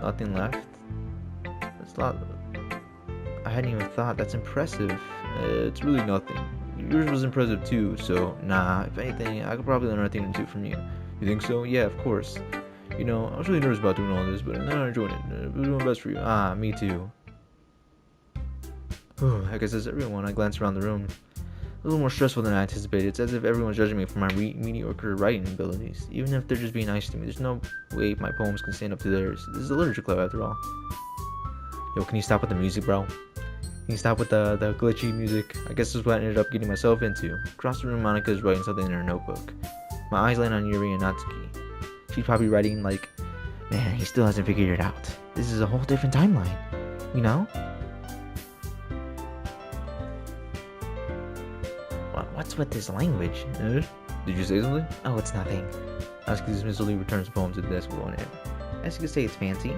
nothing left. That's not. I hadn't even thought. That's impressive. It's really nothing. Yours was impressive too, so nah, if anything, I could probably learn a thing or two from you. You think so? Yeah, of course. You know, I was really nervous about doing all this, but now I'm enjoying it. We're doing best for you. Ah, me too. I guess that's everyone. I glanced around the room. A little more stressful than I anticipated. It's as if everyone's judging me for my mediocre writing abilities. Even if they're just being nice to me, there's no way my poems can stand up to theirs. This is a literature club after all. Yo, can you stop with the music, bro? Can you stop with the glitchy music? I guess this is what I ended up getting myself into. Across the room, Monica is writing something in her notebook. My eyes land on Yuri and Natsuki. She's probably writing like, man, he still hasn't figured it out. This is a whole different timeline, you know? What's with this language? Did you say something? Oh, it's nothing. Natsuki dismissively returns the poem to the desk with one hand. As you could say, it's fancy.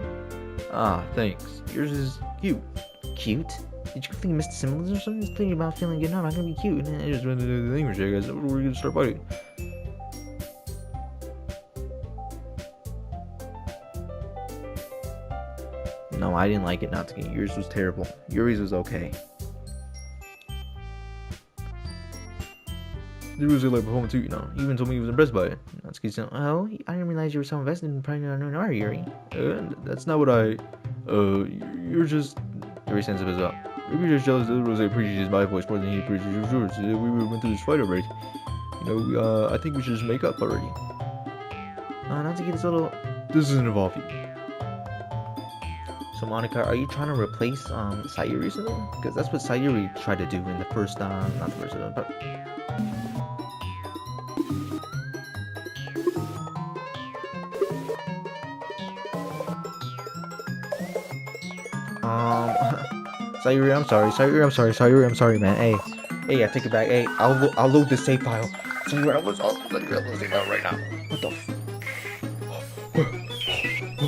Ah, thanks. Yours is cute. Cute? Did you think you missed the symbolism or something? Just thinking about feeling good. No, I'm not gonna be cute. I just went to the language, I guess. We're gonna start fighting. No, I didn't like it, Natsuki. Yours was terrible. Yuri's was okay. There was a like performance too, you know. He even told me he was impressed by it. Natsuki said, "Oh, I didn't realize you were so invested in probably not knowing Yuri." That's not what I. You're just. Yuri sends up as well. Maybe you're just jealous that Rose appreciates my voice more than he appreciates yours. We went through this fight already. You know, I think we should just make up already. Natsuki, this doesn't involve you. So Monica, are you trying to replace Sayuri or something? Because that's what Sayuri tried to do in the first, not the first, but. Sayuri, I'm sorry, man. Hey, I take it back. Hey, I'll load the save file. Sayuri, I'll load the save file right now. What the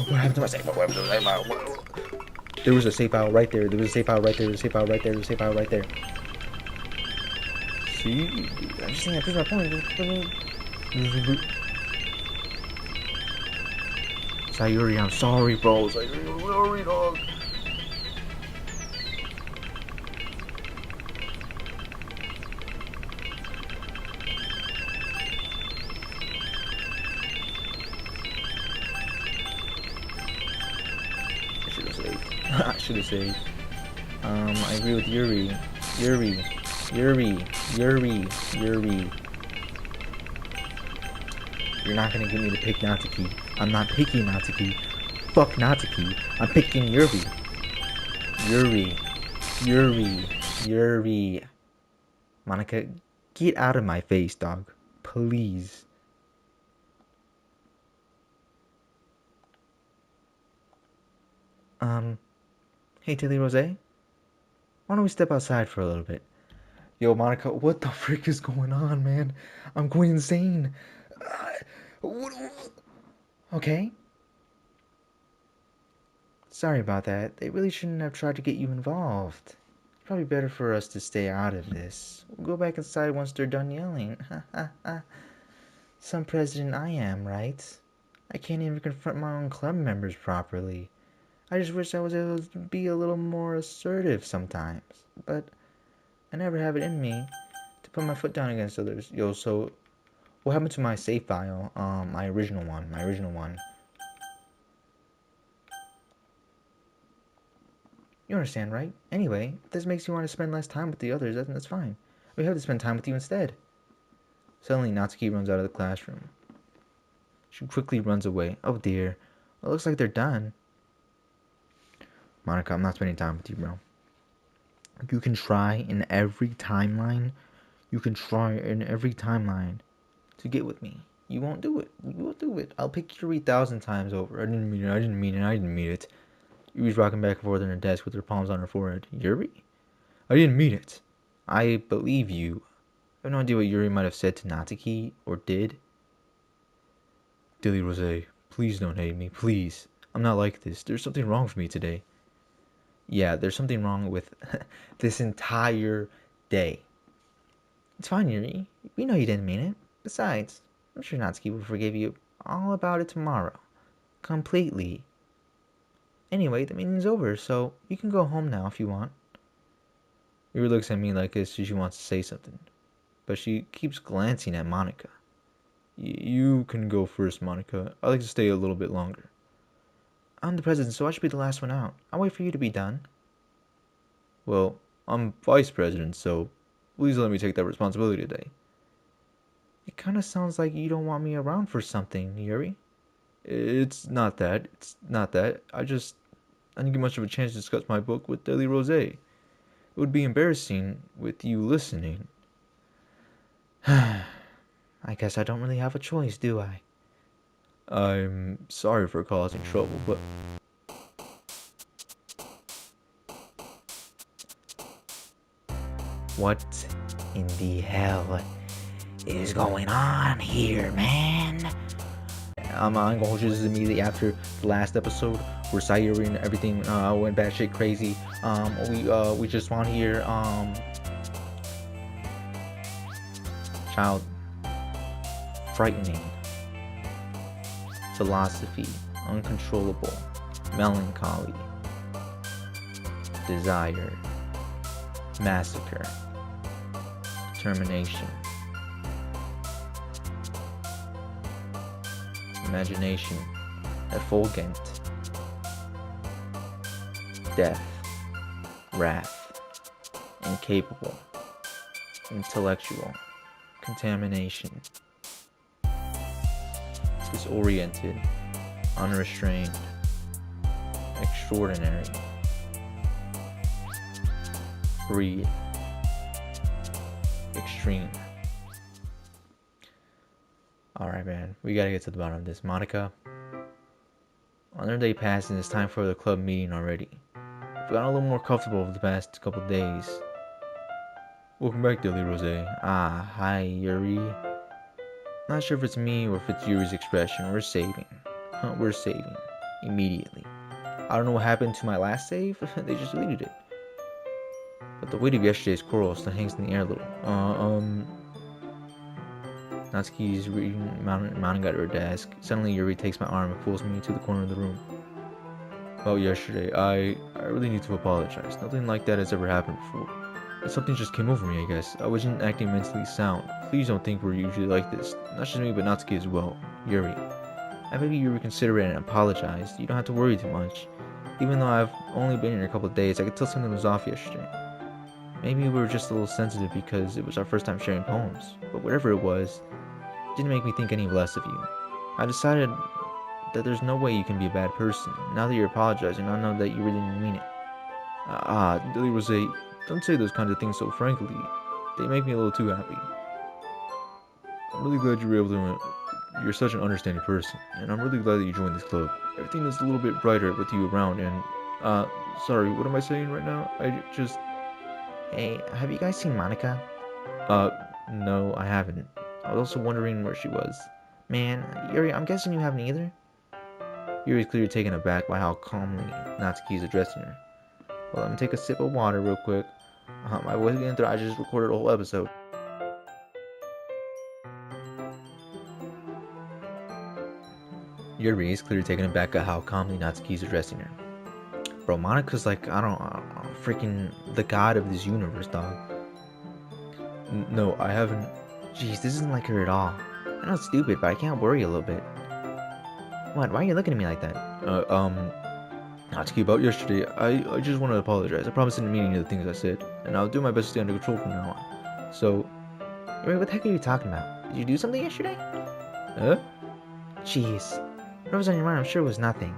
what happened to my save file? What happened to my save file? There was a save file right there. There was a save file right there. There's a save file right there. There's a save file right there. See? I'm just saying, I proved my point. Sayuri, I'm sorry, bro. Sayuri, I'm sorry, dog. I should have saved. I agree with Yuri. You're not gonna get me to pick Natsuki. I'm not picking Natsuki. Fuck Natsuki. I'm picking Yuri. Yuri. Monica, get out of my face, dog. Please. Hey, Tilly Rose? Why don't we step outside for a little bit? Yo, Monica, what the frick is going on, man? I'm going insane. Okay. Sorry about that. They really shouldn't have tried to get you involved. It's probably better for us to stay out of this. We'll go back inside once they're done yelling. Some president I am, right? I can't even confront my own club members properly. I just wish I was able to be a little more assertive sometimes. But I never have it in me to put my foot down against others. Yo, so what happened to my save file? My original one. You understand, right? Anyway, if this makes you want to spend less time with the others, that's fine. We have to spend time with you instead. Suddenly, Natsuki runs out of the classroom. She quickly runs away. Oh dear. Well, it looks like they're done. Monica, I'm not spending time with you, bro. You can try in every timeline to get with me. You won't do it. I'll pick Yuri 1,000 times over. I didn't mean it. Yuri's rocking back and forth on her desk with her palms on her forehead. Yuri? I didn't mean it. I believe you. I have no idea what Yuri might have said to Natsuki, or did. Dilly Rose, please don't hate me, please. I'm not like this. There's something wrong with me today. Yeah, there's something wrong with this entire day. It's fine, Yuri. We know you didn't mean it. Besides, I'm sure Natsuki will forgive you all about it tomorrow. Completely. Anyway, the meeting's over, so you can go home now if you want. Yuri looks at me like as she wants to say something, but she keeps glancing at Monica. You can go first, Monica. I'd like to stay a little bit longer. I'm the president, so I should be the last one out. I'll wait for you to be done. Well, I'm vice president, so please let me take that responsibility today. It kind of sounds like you don't want me around for something, Yuri. It's not that. I didn't get much of a chance to discuss my book with Deli Rose. It would be embarrassing with you listening. I guess I don't really have a choice, do I? I'm sorry for causing trouble, but... What in the hell is going on here, man? I'm going to just immediately after the last episode where Sayuri and everything went batshit crazy. We just want to hear child frightening, philosophy, uncontrollable, melancholy, desire, massacre, determination, imagination, effulgent, death, wrath, incapable, intellectual, contamination, disoriented, unrestrained, extraordinary, breed, extreme. Alright, man, we gotta get to the bottom of this. Monica, another day passed and it's time for the club meeting already. I've gotten a little more comfortable over the past couple of days. Welcome back, Deli Rose. Ah, hi, Yuri. Not sure if it's me or if it's Yuri's expression. We're saving. We're saving. Immediately. I don't know what happened to my last save. They just deleted it. But the weight of yesterday's quarrel still hangs in the air a little. Natsuki's reading, mounting at her desk. Suddenly Yuri takes my arm and pulls me to the corner of the room. About yesterday, I really need to apologize. Nothing like that has ever happened before. Something just came over me, I guess. I wasn't acting mentally sound. Please don't think we're usually like this. Not just me, but Natsuki as well. Yuri. And maybe you reconsider it and apologize. You don't have to worry too much. Even though I've only been here a couple of days, I could tell something was off yesterday. Maybe we were just a little sensitive because it was our first time sharing poems. But whatever it was, it didn't make me think any less of you. I decided that there's no way you can be a bad person. Now that you're apologizing, I know that you really didn't mean it. Deli Rose, don't say those kinds of things so frankly. They make me a little too happy. I'm really glad you were able to... You're such an understanding person, and I'm really glad that you joined this club. Everything is a little bit brighter with you around, and... sorry, what am I saying right now? I just... Hey, have you guys seen Monica? No, I haven't. I was also wondering where she was. Man, Yuri, I'm guessing you haven't either? Yuri's clearly taken aback by how calmly Natsuki is addressing her. Well, let me take a sip of water real quick. My voice is getting through. I just recorded a whole episode. Yuri is clearly taken aback at how calmly Natsuki is addressing her. Bro, Monica's like, I don't freaking the god of this universe, dog. No, I haven't. Jeez, this isn't like her at all. I know it's stupid, but I can't worry a little bit. What? Why are you looking at me like that? Natsuki, about yesterday, I just want to apologize. I promise I didn't mean any of the things I said, and I'll do my best to stay under control from now on. So... Wait, what the heck are you talking about? Did you do something yesterday? Huh? Jeez. What was on your mind? I'm sure it was nothing.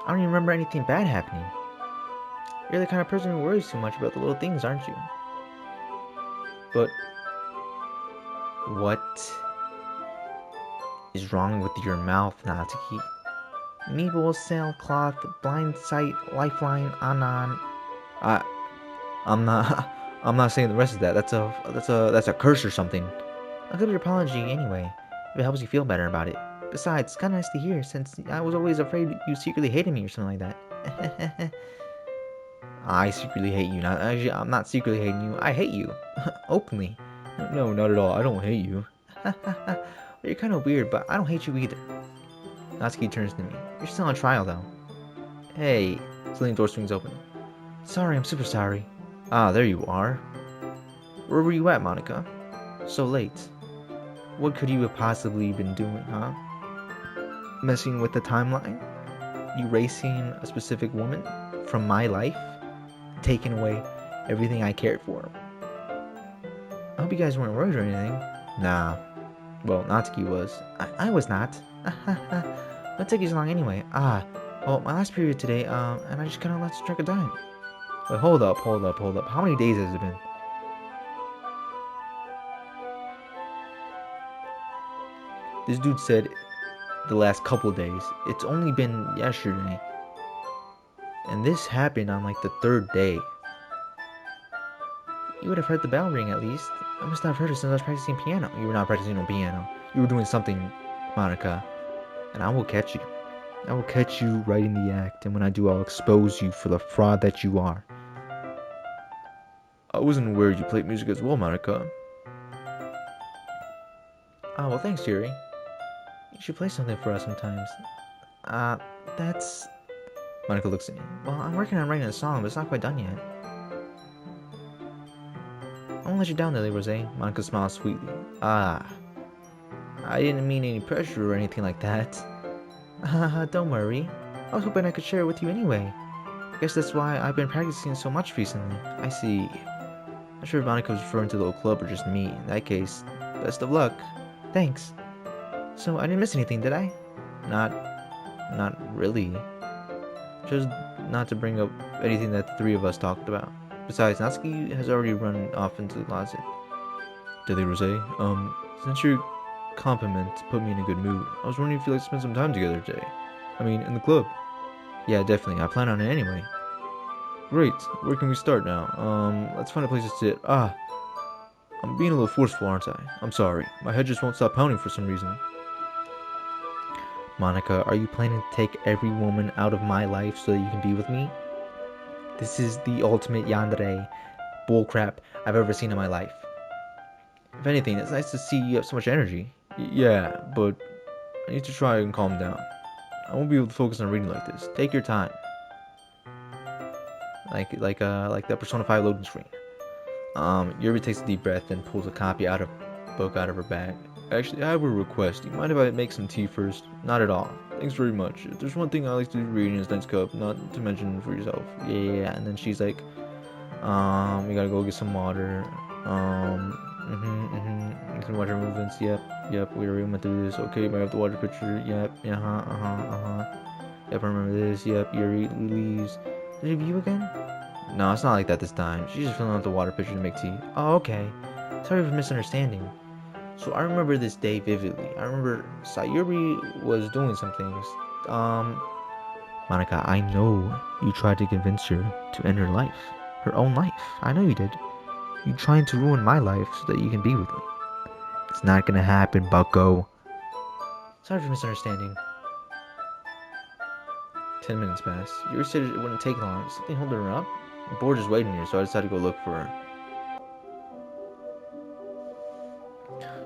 I don't even remember anything bad happening. You're the kind of person who worries too much about the little things, aren't you? But... What is wrong with your mouth, Natsuki? Meeple, sailcloth, blind sight, lifeline, anon. I'm not saying the rest of that. That's a curse or something. I'll give your apology anyway, if it helps you feel better about it. Besides, it's kind of nice to hear, since I was always afraid you secretly hated me or something like that. I secretly hate you. Not actually, I'm not secretly hating you. I hate you. Openly. No, not at all. I don't hate you. You're kind of weird, but I don't hate you either. Natsuki turns to me. You're still on trial, though. Hey. Sliding door swings open. Sorry, I'm super sorry. Ah, there you are. Where were you at, Monica? So late. What could you have possibly been doing, huh? Messing with the timeline? Erasing a specific woman from my life? Taking away everything I cared for? I hope you guys weren't worried or anything. Nah. Well, Natsuki was. I was not. What took you so long anyway? Well, my last period today, and I just kinda lost track of time. Wait, hold up. How many days has it been? This dude said the last couple of days. It's only been yesterday. And this happened on like the third day. You would have heard the bell ring at least. I must not have heard it since I was practicing piano. You were not practicing on piano. You were doing something, Monica. And I will catch you. I will catch you right in the act. And when I do, I'll expose you for the fraud that you are. I wasn't aware you played music as well, Monica. Oh, well, thanks, Yuri. You should play something for us sometimes. That's... Monica looks at me. Well, I'm working on writing a song, but it's not quite done yet. I won't let you down, Lily Rose. Monica smiles sweetly. I didn't mean any pressure or anything like that. Don't worry. I was hoping I could share it with you anyway. I guess that's why I've been practicing so much recently. I see. Not sure if Monica was referring to the old club or just me. In that case, best of luck. Thanks. So, I didn't miss anything, did I? Not really. Just not to bring up anything that the three of us talked about. Besides, Natsuki has already run off into the closet. Lily Rose, since your compliment put me in a good mood, I was wondering if you'd like to spend some time together today. I mean, in the club. Yeah, definitely. I plan on it anyway. Great. Where can we start now? Let's find a place to sit. I'm being a little forceful, aren't I? I'm sorry. My head just won't stop pounding for some reason. Monica, are you planning to take every woman out of my life so that you can be with me? This is the ultimate yandere bullcrap I've ever seen in my life. If anything, it's nice to see you have so much energy. Yeah, but I need to try and calm down. I won't be able to focus on reading like this. Take your time. Like that Persona 5 loading screen. Yuri takes a deep breath and pulls a copy book out of her bag. Actually, I have a request. Do you mind if I make some tea first? Not at all. Thanks very much. If there's one thing I like to do reading is nice cup, not to mention for yourself. Yeah. And then she's like, we gotta go get some water. You can watch our movements. Yep. We already went through this. Okay, I have the water pitcher. Yep. Yep, I remember this. Yep, Yuri leaves. Did you view again? No, it's not like that this time. She's just filling out the water pitcher to make tea. Oh, okay. Sorry for misunderstanding. So I remember this day vividly. I remember Sayuri was doing some things. Monica, I know you tried to convince her to end her life. Her own life. I know you did. You trying to ruin my life so that you can be with me. It's not gonna happen, bucko. Sorry for misunderstanding. 10 minutes pass. Yuri said it wouldn't take long. Something holding her up? The board is waiting here, so I decided to go look for her.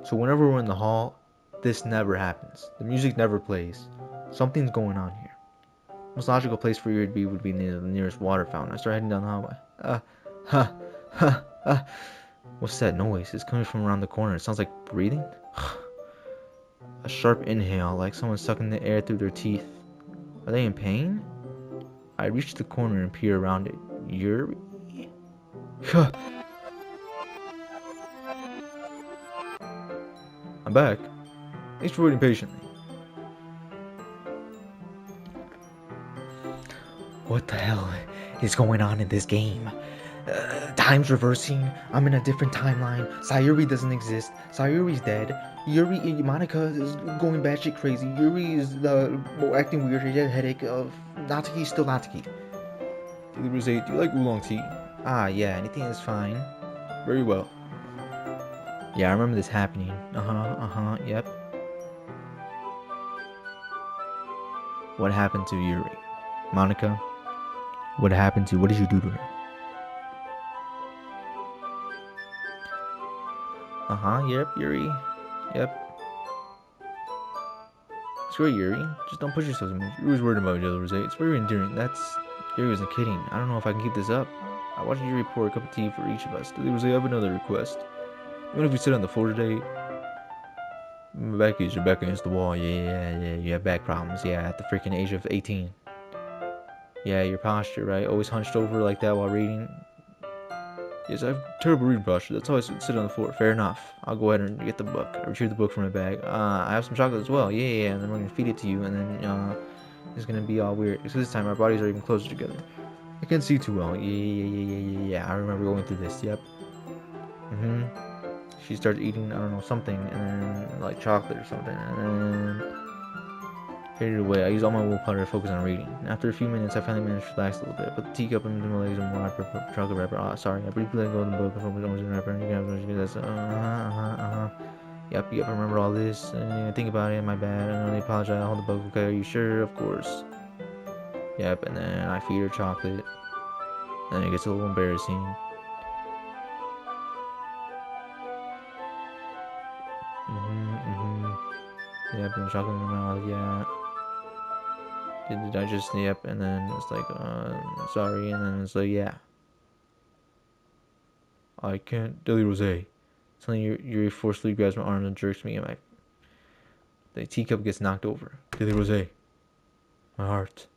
So whenever we're in the hall, this never happens. The music never plays. Something's going on here. Most logical place for you to be would be near the nearest water fountain. I start heading down the hallway. What's that noise? It's coming from around the corner. It sounds like breathing. A sharp inhale, like someone sucking the air through their teeth. Are they in pain? I reach the corner and peer around it. Yuri? I'm back. Thanks for waiting patiently. What the hell is going on in this game? Time's reversing. I'm in a different timeline. Sayuri doesn't exist. Sayuri's dead. Monica is going batshit crazy. Yuri is acting weird. He had a headache. Natsuki's still Natsuki. Do you like oolong tea? Yeah. Anything is fine. Very well. Yeah, I remember this happening. Yep. What happened to Yuri? Monica? What happened to? What did you do to her? Yep, Yuri. Yep. Screw it, Yuri. Just don't push yourself so much. You're always worried about each other, Rose. It's very endearing. Yuri wasn't kidding. I don't know if I can keep this up. I watched Yuri pour a cup of tea for each of us. Rose, I have another request. Even if we sit on the floor today, my back is your back against the wall. Yeah. You have back problems. Yeah, at the freaking age of 18. Yeah, your posture, right? Always hunched over like that while reading. Yes, I have terrible reading posture. That's how I sit on the floor. Fair enough. I'll go ahead and get the book. I retrieve the book from my bag. I have some chocolate as well. Yeah. And then we're gonna feed it to you, and then it's gonna be all weird. So this time our bodies are even closer together. I can't see too well. Yeah. I remember going through this. Yep. She starts eating, I don't know, something, and then like chocolate or something, and then faded away. I use all my willpower to focus on reading. After a few minutes, I finally managed to relax a little bit. Put the teacup into my legs and more chocolate wrapper. Sorry, I briefly let go of the book and focused on the wrapper. You can have Yep, I remember all this. I think about it, my bad. I really apologize. I'll hold the book. Okay, are you sure? Of course. Yep, and then I feed her chocolate. And it gets a little embarrassing. Yep, and chocolate in the mouth, yeah. Did I just, yep, and then it's like, sorry, and then it's like, yeah. I can't, Dilly Rose. Suddenly Yuri forcefully grabs my arm and jerks me, and the teacup gets knocked over. Dilly Rose. My heart.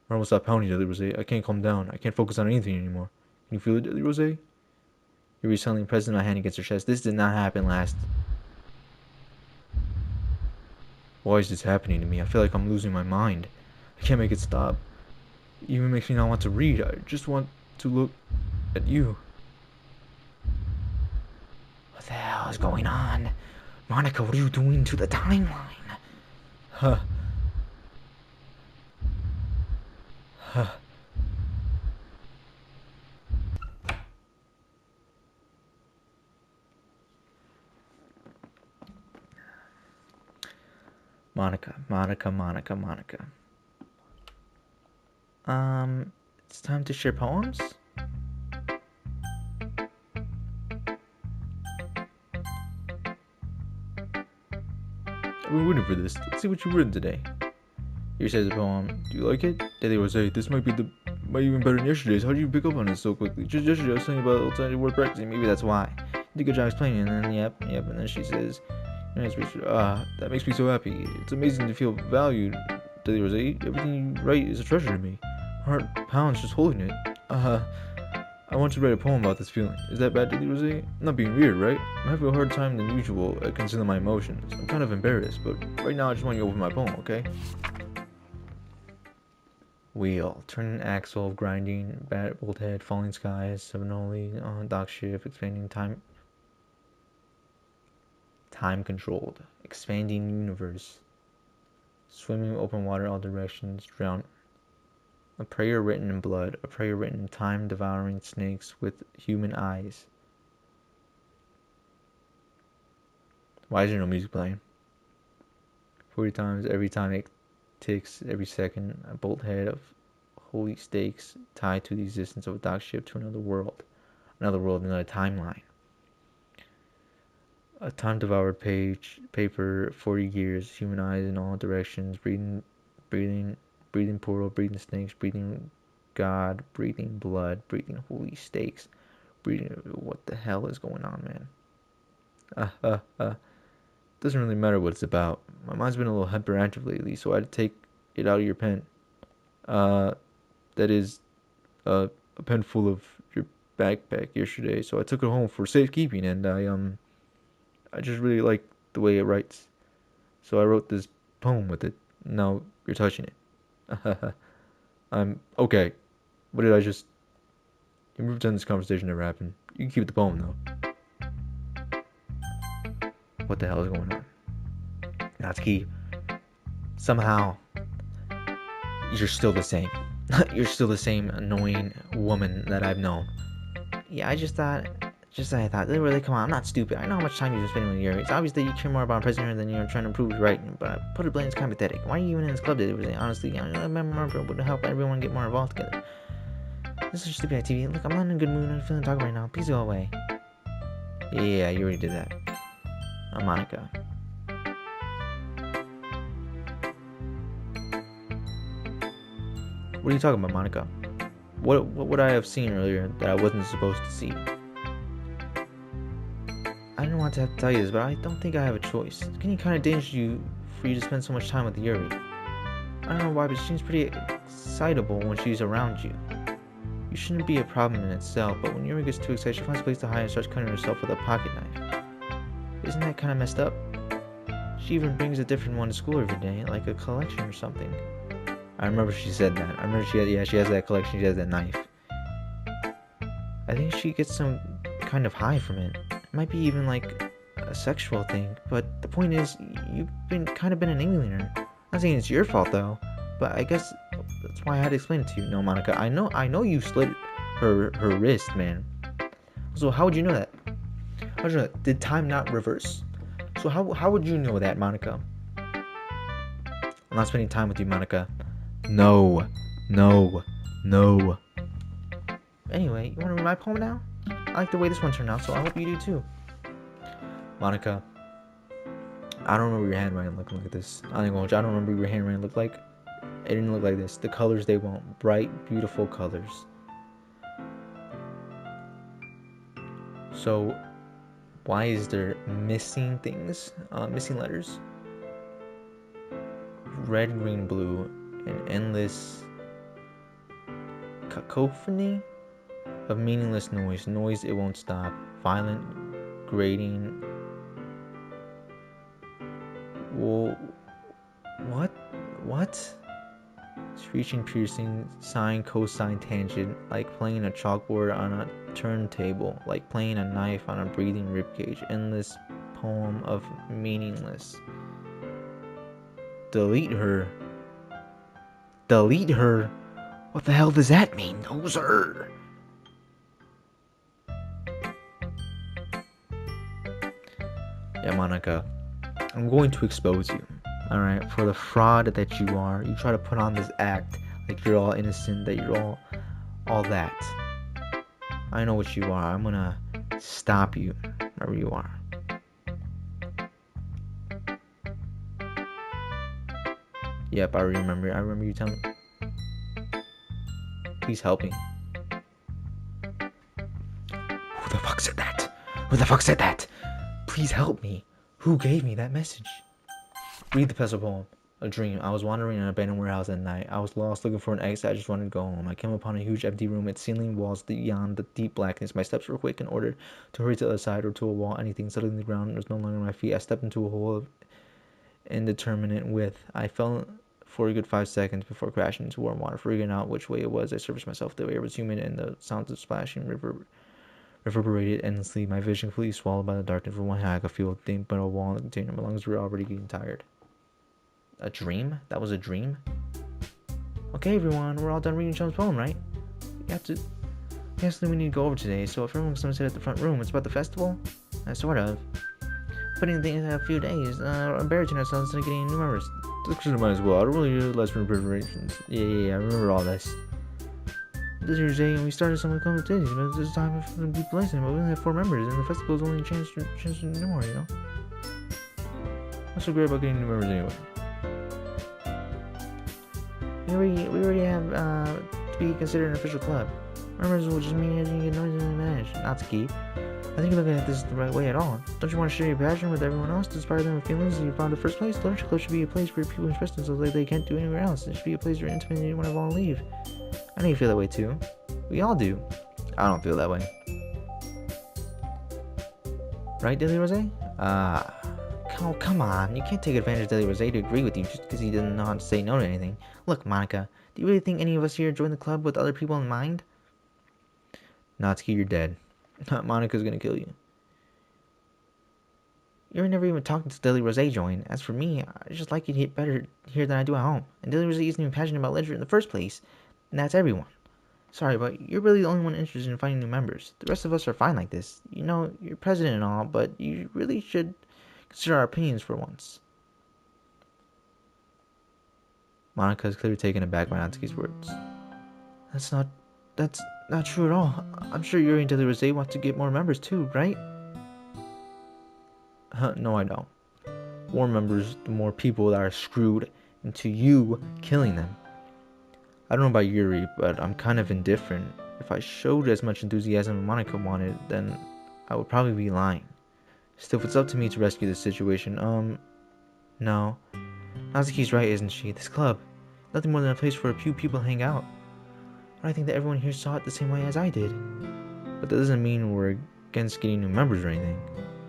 I almost stopped pounding, Dilly Rose. I can't calm down. I can't focus on anything anymore. Can you feel it, Dilly Rose? Yuri suddenly pressing my hand against her chest. This did not happen last. Why is this happening to me? I feel like I'm losing my mind. I can't make it stop. It even makes me not want to read. I just want to look at you. What the hell is going on? Monica, what are you doing to the timeline? Monica. It's time to share poems? I've been waiting for this. Let's see what you've written today. Here says the poem. Do you like it? Daily Rose, this might even better than yesterday's. How did you pick up on it so quickly? Just yesterday I was telling you about the word practicing. Maybe that's why. You did a good job explaining. And then, yep. And then she says, that makes me so happy. It's amazing to feel valued, Daily Rose. Everything you write is a treasure to me. My heart pounds just holding it. I want to write a poem about this feeling. Is that bad, Daily Rose? I'm not being weird, right? I'm having a harder time than usual at concealing my emotions. I'm kind of embarrassed, but right now I just want you to open my poem, okay? Wheel, turning axle, grinding, bolt head, falling skies, Seminole, dock shift, expanding time controlled, expanding universe, swimming open water all directions, drown. A prayer written in blood, a prayer written in time devouring snakes with human eyes. Why is there no music playing? 40 times every time it ticks, every second, a bolt head of holy stakes tied to the existence of a dock ship to another world, another timeline. A time devoured paper, 40 years, human eyes in all directions, breathing portal, breathing snakes, breathing God, breathing blood, breathing holy stakes, breathing. What the hell is going on, man? Doesn't really matter what it's about. My mind's been a little hyperactive lately, so I had to take it out of your pen. That is, a pen full of your backpack yesterday, so I took it home for safekeeping, and I just really like the way it writes. So I wrote this poem with it. Now you're touching it. I'm okay. What did I just... You pretend this conversation never happened. You can keep the poem, though. What the hell is going on? Natsuki, somehow, you're still the same. You're still the same annoying woman that I've known. Yeah, I just thought Just as I thought. They were like, come on, I'm not stupid. I know how much time you've been spending with Yuri. It's obvious that you care more about impressing her than you're trying to prove right. But put it bluntly, it's kind of pathetic. Why are you even in this club today? Honestly, I remember would help everyone get more involved together. This is stupid activity. Look, I'm not in a good mood. I'm feeling talk right now. Please go away. Yeah, you already did that. Monica. What are you talking about, Monica? What would I have seen earlier that I wasn't supposed to see? I don't want to have to tell you this, but I don't think I have a choice. It's getting kind of dangerous for you to spend so much time with Yuri. I don't know why, but she seems pretty excitable when she's around you. You shouldn't be a problem in itself, but when Yuri gets too excited, she finds a place to hide and starts cutting herself with a pocket knife. Isn't that kind of messed up? She even brings a different one to school every day, like a collection or something. I remember she said that. I remember she has that collection, she has that knife. I think she gets some kind of high from it. It might be even like a sexual thing, but the point is, you've been an alien her. I'm not saying it's your fault though, but I guess that's why I had to explain it to you. No, Monica, I know you slit her wrist, man. So how would you know that? How would you know that? Did time not reverse? So how would you know that, Monica? I'm not spending time with you, Monica. No. Anyway, you want to read my poem now? I like the way this one turned out, so I hope you do too. Monica, I don't remember your handwriting looking like this. I don't remember your handwriting looked like. It didn't look like this. The colors they want. Bright, beautiful colors. So, why is there missing things? Missing letters? Red, green, blue. An endless cacophony of meaningless noise. Noise it won't stop. Violent, grating. Whoa. What? Screeching, piercing, sine, cosine, tangent, like playing a chalkboard on a turntable, like playing a knife on a breathing ribcage. Endless poem of meaningless. Delete her. What the hell does that mean? No, sir. Yeah, Monica, I'm going to expose you. Alright, for the fraud that you are. You try to put on this act like you're all innocent, that you're all that. I know what you are. I'm gonna stop you wherever you are. Yep, I remember. I remember you telling me. Please help me. Who the fuck said that? Please help me. Who gave me that message? Read the pencil poem. A dream. I was wandering in an abandoned warehouse at night. I was lost looking for an exit. I just wanted to go home. I came upon a huge empty room. Its ceiling walls beyond the deep blackness. My steps were quick and ordered to hurry to the other side or to a wall. Anything settling the ground was no longer my feet. I stepped into a hole of indeterminate width. I fell for a good 5 seconds before crashing into warm water. Figuring out which way it was, I surfaced myself. The air was humid and the sounds of splashing reverberated endlessly. My vision completely swallowed by the darkness. From one hand, I could feel a thin but a wall in the container. My lungs were already getting tired. A dream? That was a dream? Okay, everyone, we're all done reading Chum's poem, right? Yes, we need to go over today, so if everyone's gonna sit at the front room, it's about the festival? Sort of. Putting things in a few days, embarrassing ourselves and getting new members. Might as well. I don't really utilize for preparations. Yeah, I remember all this. This year's day, we started some competitions, but this time for them to be placing, but we only have 4 members, and the festival is only a chance to know more, you know? What's so great about getting new members anyway? We already have to be considered an official club. Members will just mean you get noisy and managed. NATSUKI. I think you're looking at this the right way at all. Don't you want to share your passion with everyone else to inspire them with feelings that you found in the first place? Literature club should be a place where people express themselves like they can't do anywhere else. It should be a place where intimately you want to all leave. I know you feel that way too. We all do. I don't feel that way. Right, Daily Rose? Come on. You can't take advantage of Daily Rose to agree with you just because he doesn't know how to say no to anything. Look, Monica, do you really think any of us here join the club with other people in mind? Natsuki, you're dead. Monica's gonna kill you. You're never even talking to Daily Rose join. As for me, I just like it better here than I do at home. And Daily Rose isn't even passionate about literature in the first place. And that's everyone. Sorry, but you're really the only one interested in finding new members. The rest of us are fine like this. You know, you're president and all, but you really should consider our opinions for once. Monica is clearly taken aback by Natsuki's words. That's not... That's not true at all. I'm sure Yuri and Deli Rose want to get more members too, right? No, I don't. More members, the more people that are screwed into you killing them. I don't know about Yuri, but I'm kind of indifferent. If I showed as much enthusiasm as Monica wanted, then I would probably be lying. Still, if it's up to me to rescue this situation, no. Natsuki's right, isn't she? This club, nothing more than a place where a few people hang out. But I think that everyone here saw it the same way as I did. But that doesn't mean we're against getting new members or anything.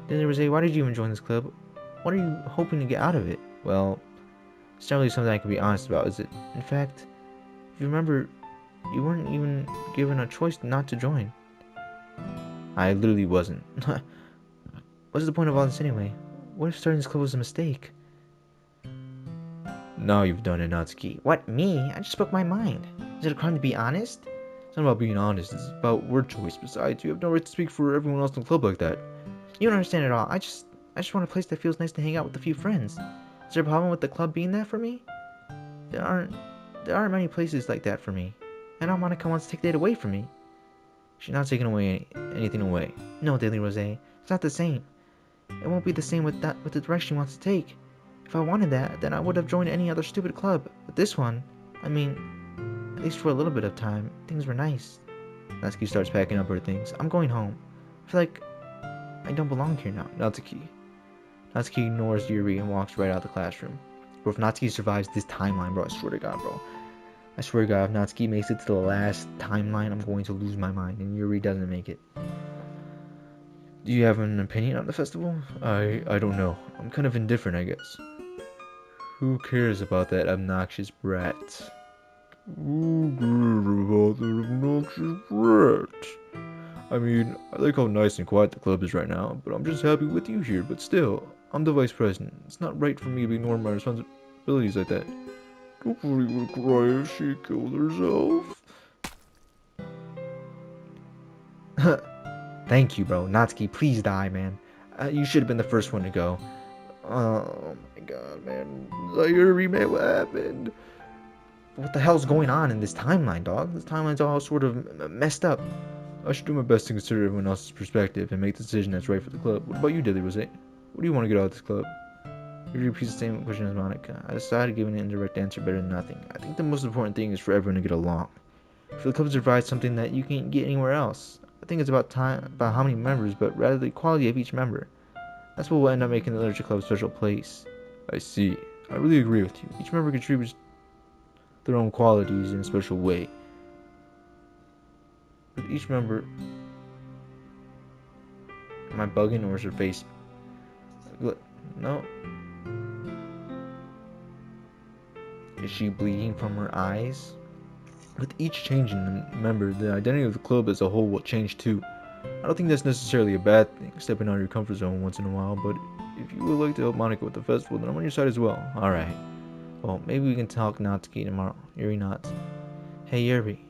Didn't ever say, why did you even join this club? What are you hoping to get out of it? Well, it's not really something I can be honest about, is it? In fact, if you remember, you weren't even given a choice not to join. I literally wasn't. What's the point of all this anyway? What if starting this club was a mistake? Now you've done it, Natsuki. What, me? I just spoke my mind. Is it a crime to be honest? It's not about being honest, it's about word choice. Besides, you have no right to speak for everyone else in the club like that. You don't understand at all. I just want a place that feels nice to hang out with a few friends. Is there a problem with the club being that for me? There aren't many places like that for me. And now Monica wants to take that away from me. She's not taking anything away. No, Daily Rose. It's not the same. It won't be the same with the direction she wants to take. If I wanted that, then I would have joined any other stupid club. But this one, I mean, at least for a little bit of time, things were nice. Natsuki starts packing up her things. I'm going home. I feel like I don't belong here now. Natsuki ignores Yuri and walks right out of the classroom. Bro, if Natsuki survives this timeline, bro, I swear to God, bro. I swear to God, if Natsuki makes it to the last timeline, I'm going to lose my mind, and Yuri doesn't make it. Do you have an opinion on the festival? I don't know. I'm kind of indifferent, I guess. Who cares about that obnoxious brat? Who cares about that obnoxious brat? I mean, I like how nice and quiet the club is right now, but I'm just happy with you here, but still, I'm the vice president. It's not right for me to ignore my responsibilities like that. Nobody would cry if she killed herself. Thank you, bro. Natsuki, please die, man. You should have been the first one to go. Oh my god, man. Yuri, man, what happened? What the hell's going on in this timeline, dog? This timeline's all sort of messed up. I should do my best to consider everyone else's perspective and make the decision that's right for the club. What about you, Dilly Rose? What do you want to get out of this club? Yuri repeats the same question as Monica. I decided giving an indirect answer better than nothing. I think the most important thing is for everyone to get along. For the club to provide something that you can't get anywhere else. I think it's about how many members, but rather the quality of each member. That's what will end up making the literature club a special place. I see. I really agree with you. Each member contributes their own qualities in a special way. With each member... Am I bugging or is her face... No. Is she bleeding from her eyes? With each change in the member, the identity of the club as a whole will change too. I don't think that's necessarily a bad thing, stepping out of your comfort zone once in a while, but if you would like to help Monica with the festival, then I'm on your side as well. Alright. Well, maybe we can talk Natsuki tomorrow. Yuri nods. Hey Yuri.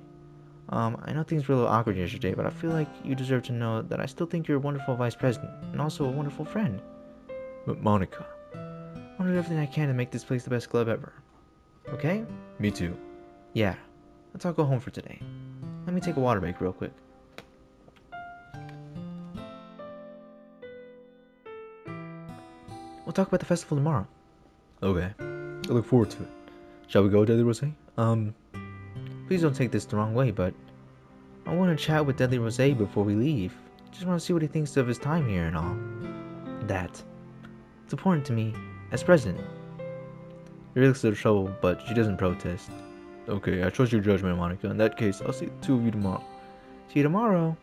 I know things were a little awkward yesterday, but I feel like you deserve to know that I still think you're a wonderful vice president, and also a wonderful friend. But Monica, I want to do everything I can to make this place the best club ever. Okay? Me too. Yeah. Let's all go home for today. Let me take a water break real quick. We'll talk about the festival tomorrow. Okay. I look forward to it. Shall we go, Deadly Rose? Please don't take this the wrong way, but I want to chat with Deadly Rose before we leave. Just want to see what he thinks of his time here and all. That. It's important to me, as president. Yuri looks a little trouble, but she doesn't protest. Okay, I trust your judgment, Monica. In that case, I'll see the two of you tomorrow. See you tomorrow.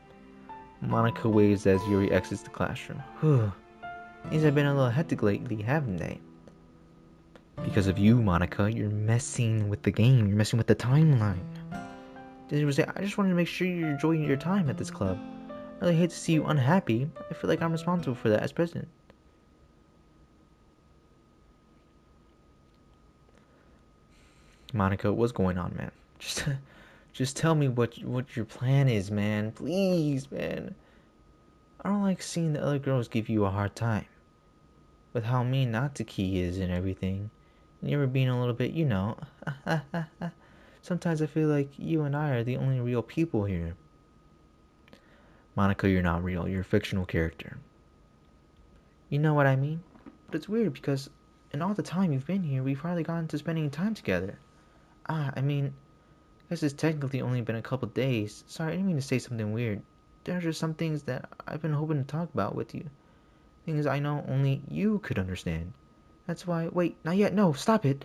Monica waves as Yuri exits the classroom. Whew. Things have been a little hectic lately, haven't they? Because of you, Monica, you're messing with the game. You're messing with the timeline. I just wanted to make sure you're enjoying your time at this club. I really hate to see you unhappy. I feel like I'm responsible for that as president. Monica, what's going on, man? Just Just tell me what your plan is, man. Please, man. I don't like seeing the other girls give you a hard time. With how mean NATSUKI is and everything. And you're being a little bit, you know. Sometimes I feel like you and I are the only real people here. Monica, you're not real. You're a fictional character. You know what I mean? But it's weird because in all the time you've been here, we've hardly gotten to spending time together. I mean, I guess it's technically only been a couple days. Sorry, I didn't mean to say something weird. There are just some things that I've been hoping to talk about with you. Things I know only you could understand. That's why... Wait, not yet. No, stop it.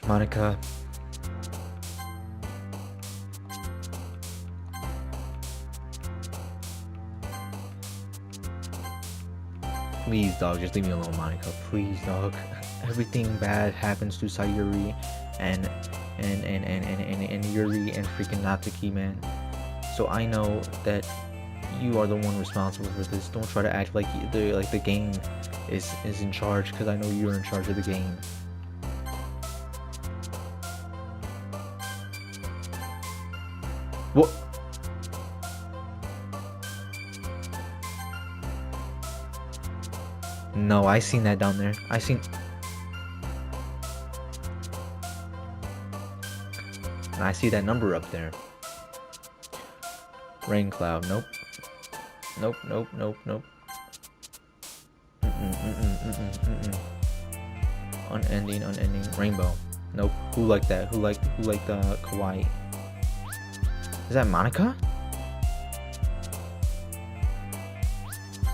Monica. Please, dog, just leave me alone, Monica. Please, dog. Everything bad happens to Sayuri and Yuri and freaking Natsuki, man. So I know that you are the one responsible for this. Don't try to act like the game is in charge, because I know you're in charge of the game. What? No, I seen that down there. I see that number up there. Rain cloud. Nope. Nope. Unending. Rainbow. Nope. Who liked that? Who liked the kawaii? Is that Monica?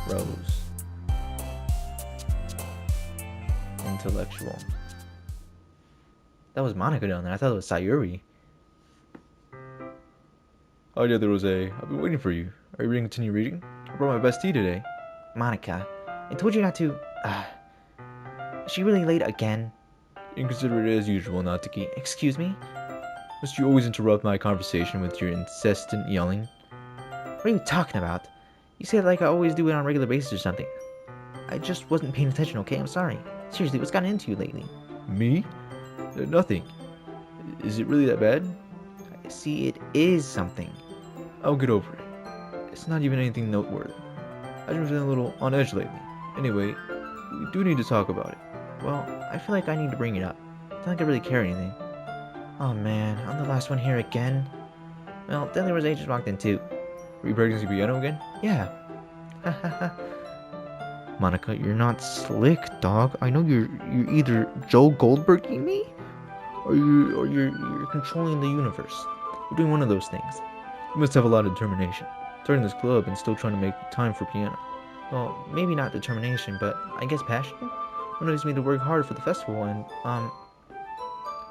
Rose. Intellectual. That was Monica down there. I thought it was Sayuri. Oh yeah, there was I've been waiting for you. Are you ready to continue reading? I brought my best tea today. Monica, I told you not to... Is she really late again? Inconsiderate as usual, Natsuki. Excuse me? Must you always interrupt my conversation with your incessant yelling? What are you talking about? You say it like I always do it on a regular basis or something. I just wasn't paying attention, okay? I'm sorry. Seriously, what's gotten into you lately? Me? Nothing. Is it really that bad? See, it is something. I'll get over it. It's not even anything noteworthy. I've been feeling a little on edge lately. Anyway, we do need to talk about it. Well, I feel like I need to bring it up. It's not like I really care or anything. Oh man, I'm the last one here again. Well, then there was just walked in too. Were you practicing piano again? Yeah. Monica, you're not slick, dog. I know you're either Joe Goldberging me, or you're controlling the universe. You're doing one of those things. You must have a lot of determination. Starting this club and still trying to make time for piano. Well, maybe not determination, but I guess passion? Motivates me to work hard for the festival and,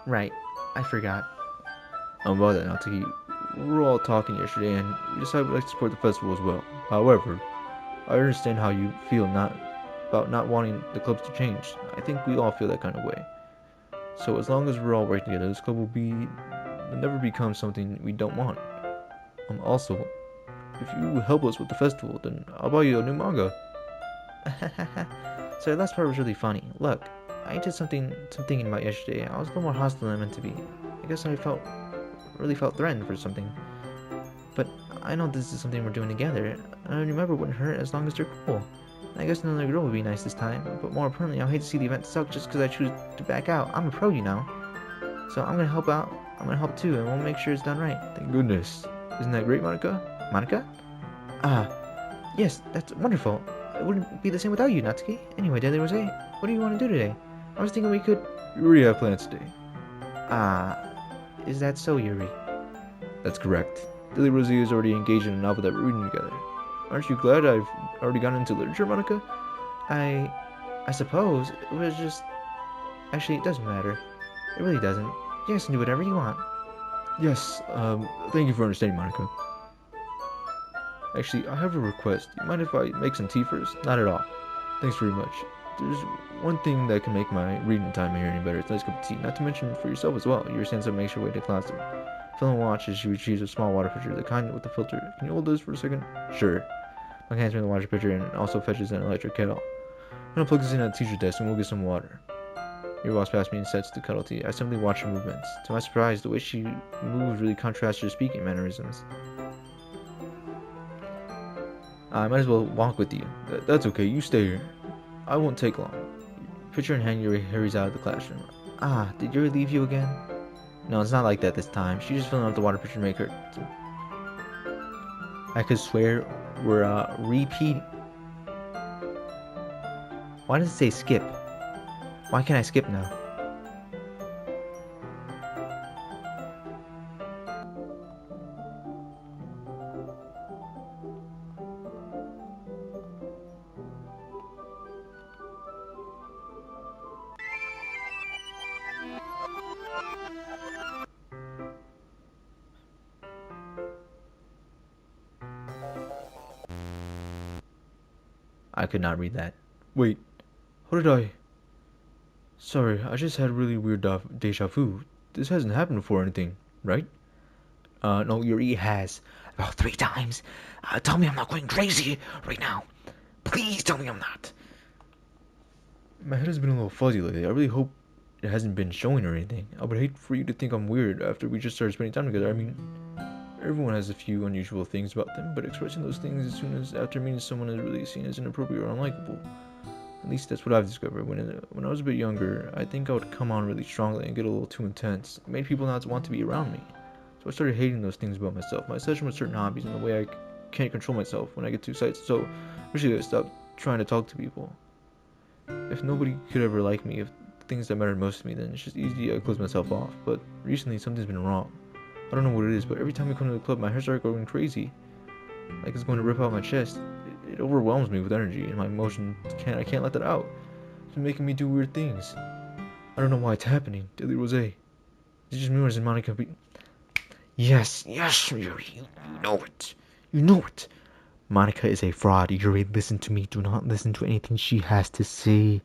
Right, I forgot. About that, Natsuki, we were all talking yesterday and we decided we'd like to support the festival as well. However, I understand how you feel about not wanting the clubs to change. I think we all feel that kind of way. So as long as we're all working together, this club will never become something we don't want. Also, if you help us with the festival, then I'll buy you a new manga. So that part was really funny. Look, I did something thinking about yesterday. I was a little more hostile than I meant to be. I guess I really felt threatened for something. But I know this is something we're doing together. I remember it wouldn't hurt as long as they're cool. I guess another girl would be nice this time. But more importantly, I'll hate to see the event suck just because I choose to back out. I'm a pro, you know. So I'm gonna help out. I'm gonna help too, and we'll make sure it's done right. Thank goodness. Isn't that great, Monica? Monica? Yes, that's wonderful. It wouldn't be the same without you, Natsuki. Anyway, Deadly Rose, what do you want to do today? I was thinking we could... We already have plans today. Is that so, Yuri? That's correct. Deadly Rose is already engaged in a novel that we're reading together. Aren't you glad I've already gotten into literature, Monica? I suppose it was just... Actually, it doesn't matter. It really doesn't. You guys can do whatever you want. Yes, thank you for understanding, Monica. Actually, I have a request. You mind if I make some tea first? Not at all. Thanks very much. There's one thing that can make my reading time here any better. It's a nice cup of tea. Not to mention for yourself as well. Your sense of makes your way to the closet. Fill and watch as she retrieves a small water pitcher, the kind with the filter. Can you hold this for a second? Sure. My hands in the water pitcher and also fetches an electric kettle. I'm gonna plug this in at the teacher's desk and we'll get some water. Yuri walks past me and sets the cuddle tea. I simply watch her movements. To my surprise, the way she moves really contrasts her speaking mannerisms. I might as well walk with you. That's okay, you stay here. I won't take long. Picture in hand, Yuri hurries out of the classroom. Ah, did Yuri leave you again? No, it's not like that this time. She's just filling up the water pitcher to make her... I could swear we're repeating. Why does it say skip? Why can't I skip now? I could not read that. Wait, how did I... Sorry, I just had really weird deja vu. This hasn't happened before or anything, right? No, Yuri has. About 3 times. Tell me I'm not going crazy right now. Please tell me I'm not. My head has been a little fuzzy lately. I really hope it hasn't been showing or anything. I would hate for you to think I'm weird after we just started spending time together. I mean, everyone has a few unusual things about them, but expressing those things as soon as after meeting someone is really seen as inappropriate or unlikable. At least that's what I've discovered. When I was a bit younger, I think I would come on really strongly and get a little too intense. It made people not want to be around me. So I started hating those things about myself. My obsession with certain hobbies and the way I can't control myself when I get too excited. So eventually I stopped trying to talk to people. If nobody could ever like me, if the things that mattered most to me, then it's just easy to close myself off. But recently something's been wrong. I don't know what it is, but every time I come to the club, my hair starts going crazy. Like it's going to rip out my chest. It overwhelms me with energy, and my emotions I can't let that out. It's making me do weird things. I don't know why it's happening. Daily Rose. Is it just me or is it Monica Yes, Yuri, you know it. You know it. Monica is a fraud. Yuri, listen to me. Do not listen to anything she has to say.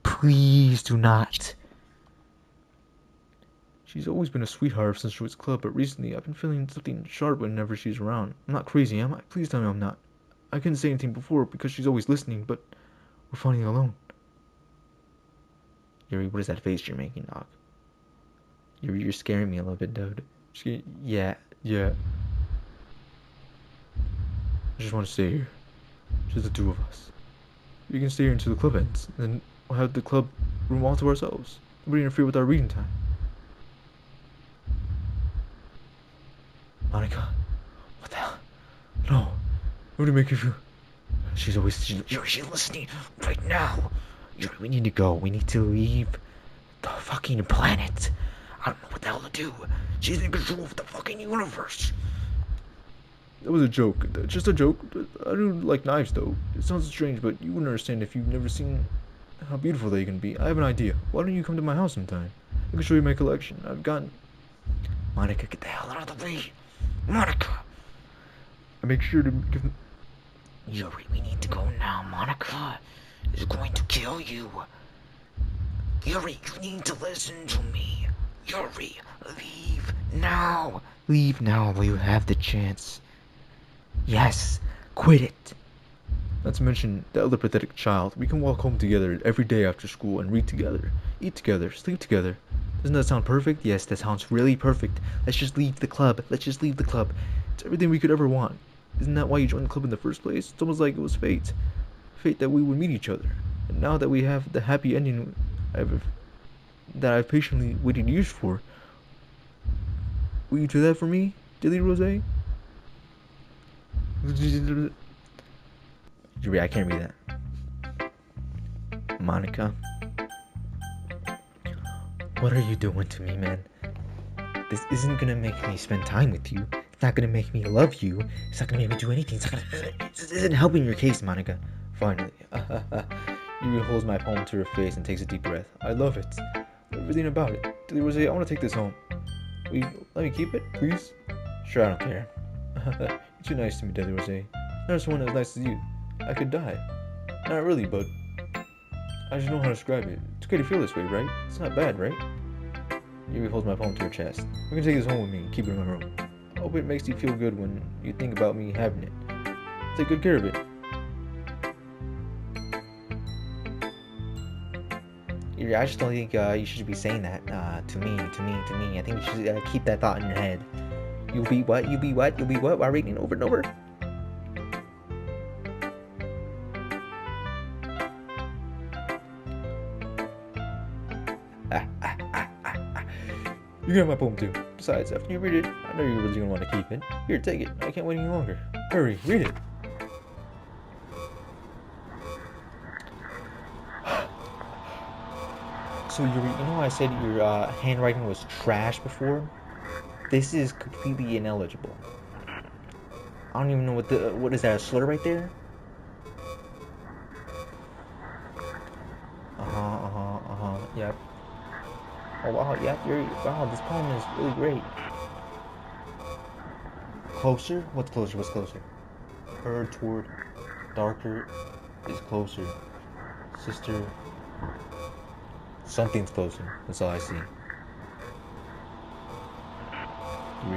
Please do not. She's always been a sweetheart since she was club, but recently I've been feeling something sharp whenever she's around. I'm not crazy, am I? Please tell me I'm not. I couldn't say anything before because she's always listening, but we're finally alone. Yuri, what is that face you're making, dog? Yuri, you're scaring me a little bit, dude. Yeah. I just want to stay here. Just the two of us. We can stay here until the club ends, and then we'll have the club room all to ourselves. Nobody interfere with our reading time. Monica, what the hell? No. What do you make you feel? She's listening right now. Yuri, we need to go. We need to leave the fucking planet. I don't know what the hell to do. She's in control of the fucking universe. That was a joke. Just a joke. I do like knives, though. It sounds strange, but you wouldn't understand if you've never seen how beautiful they can be. I have an idea. Why don't you come to my house sometime? I can show you my collection. I've gotten... Monica, get the hell out of the way. Monica. I make sure to give... Yuri, we need to go now. Monica is going to kill you. Yuri, you need to listen to me. Yuri, leave now. Leave now while you have the chance. Yes, quit it. Not to mention the other pathetic child. We can walk home together every day after school and read together, eat together, sleep together. Doesn't that sound perfect? Yes, that sounds really perfect. Let's just leave the club. Let's just leave the club. It's everything we could ever want. Isn't that why you joined the club in the first place? It's almost like it was fate. Fate that we would meet each other. And now that we have the happy ending that I've patiently waited years for, will you do that for me, Dilly Rose? Yuri, I can't read that. Monica. What are you doing to me, man? This isn't gonna make me spend time with you. It's not gonna make me love you. It's not gonna make me do anything. This isn't helping your case, Monica. Finally. Yuri holds my palm to her face and takes a deep breath. I love it. Everything about it. Dilly Rose, I want to take this home. Will you let me keep it, please? Sure, I don't care. You're too nice to me, Dilly Rose. Never someone as nice as you. I could die. Not really, but I just know how to describe it. It's okay to feel this way, right? It's not bad, right? Yuri holds my palm to her chest. We can take this home with me and keep it in my room. I hope it makes you feel good when you think about me having it. Take good care of it. I just don't think you should be saying that to me. I think you should keep that thought in your head. You'll be what? You'll be what? You'll be what? While reading over and over? You're gonna have my poem too. Besides, after you read it, I know you're really gonna want to keep it. Here, take it. I can't wait any longer. Hurry, read it. So you know how I said your handwriting was trash before? This is completely ineligible. I don't even know what is that, a slur right there? Yep. Oh wow, yeah, wow, this poem is really great. Closer? What's closer? What's closer? Her toward darker is closer. Sister. Something's closer. That's all I see.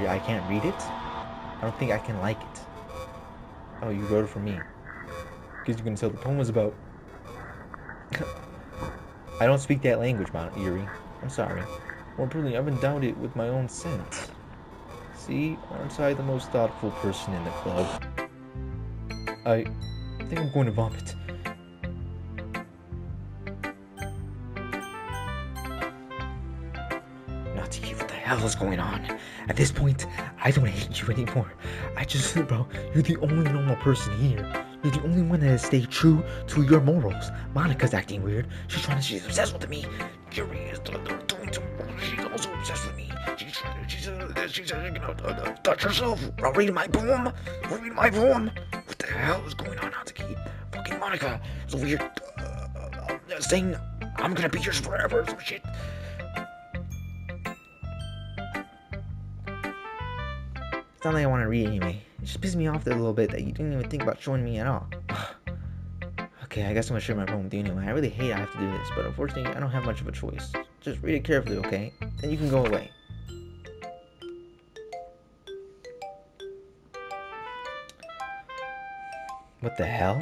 I can't read it? I don't think I can like it. Oh, you wrote it for me. Because you can tell the poem was about. I don't speak that language, Yuri. I'm sorry. More importantly, I've endowed it with my own sense. See, aren't I the most thoughtful person in the club? I think I'm going to vomit. Natsuki, what the hell is going on? At this point, I don't hate you anymore. I just, bro, you're the only normal person here. You're the only one that has stayed true to your morals. Monika's acting weird. She's obsessed with me. Yuri is doing some. She's also obsessed with me. She's gonna touch herself while reading my poem. What the hell is going on, Natsuki? Fucking Monika. So weird. Saying I'm gonna be yours forever or some shit. It's not like I want to read anyway. It just pissed me off a little bit that you didn't even think about showing me at all. Okay, I guess I'm gonna share my poem with you anyway. I really hate I have to do this, but unfortunately I don't have much of a choice. Just read it carefully, okay? Then you can go away. What the hell?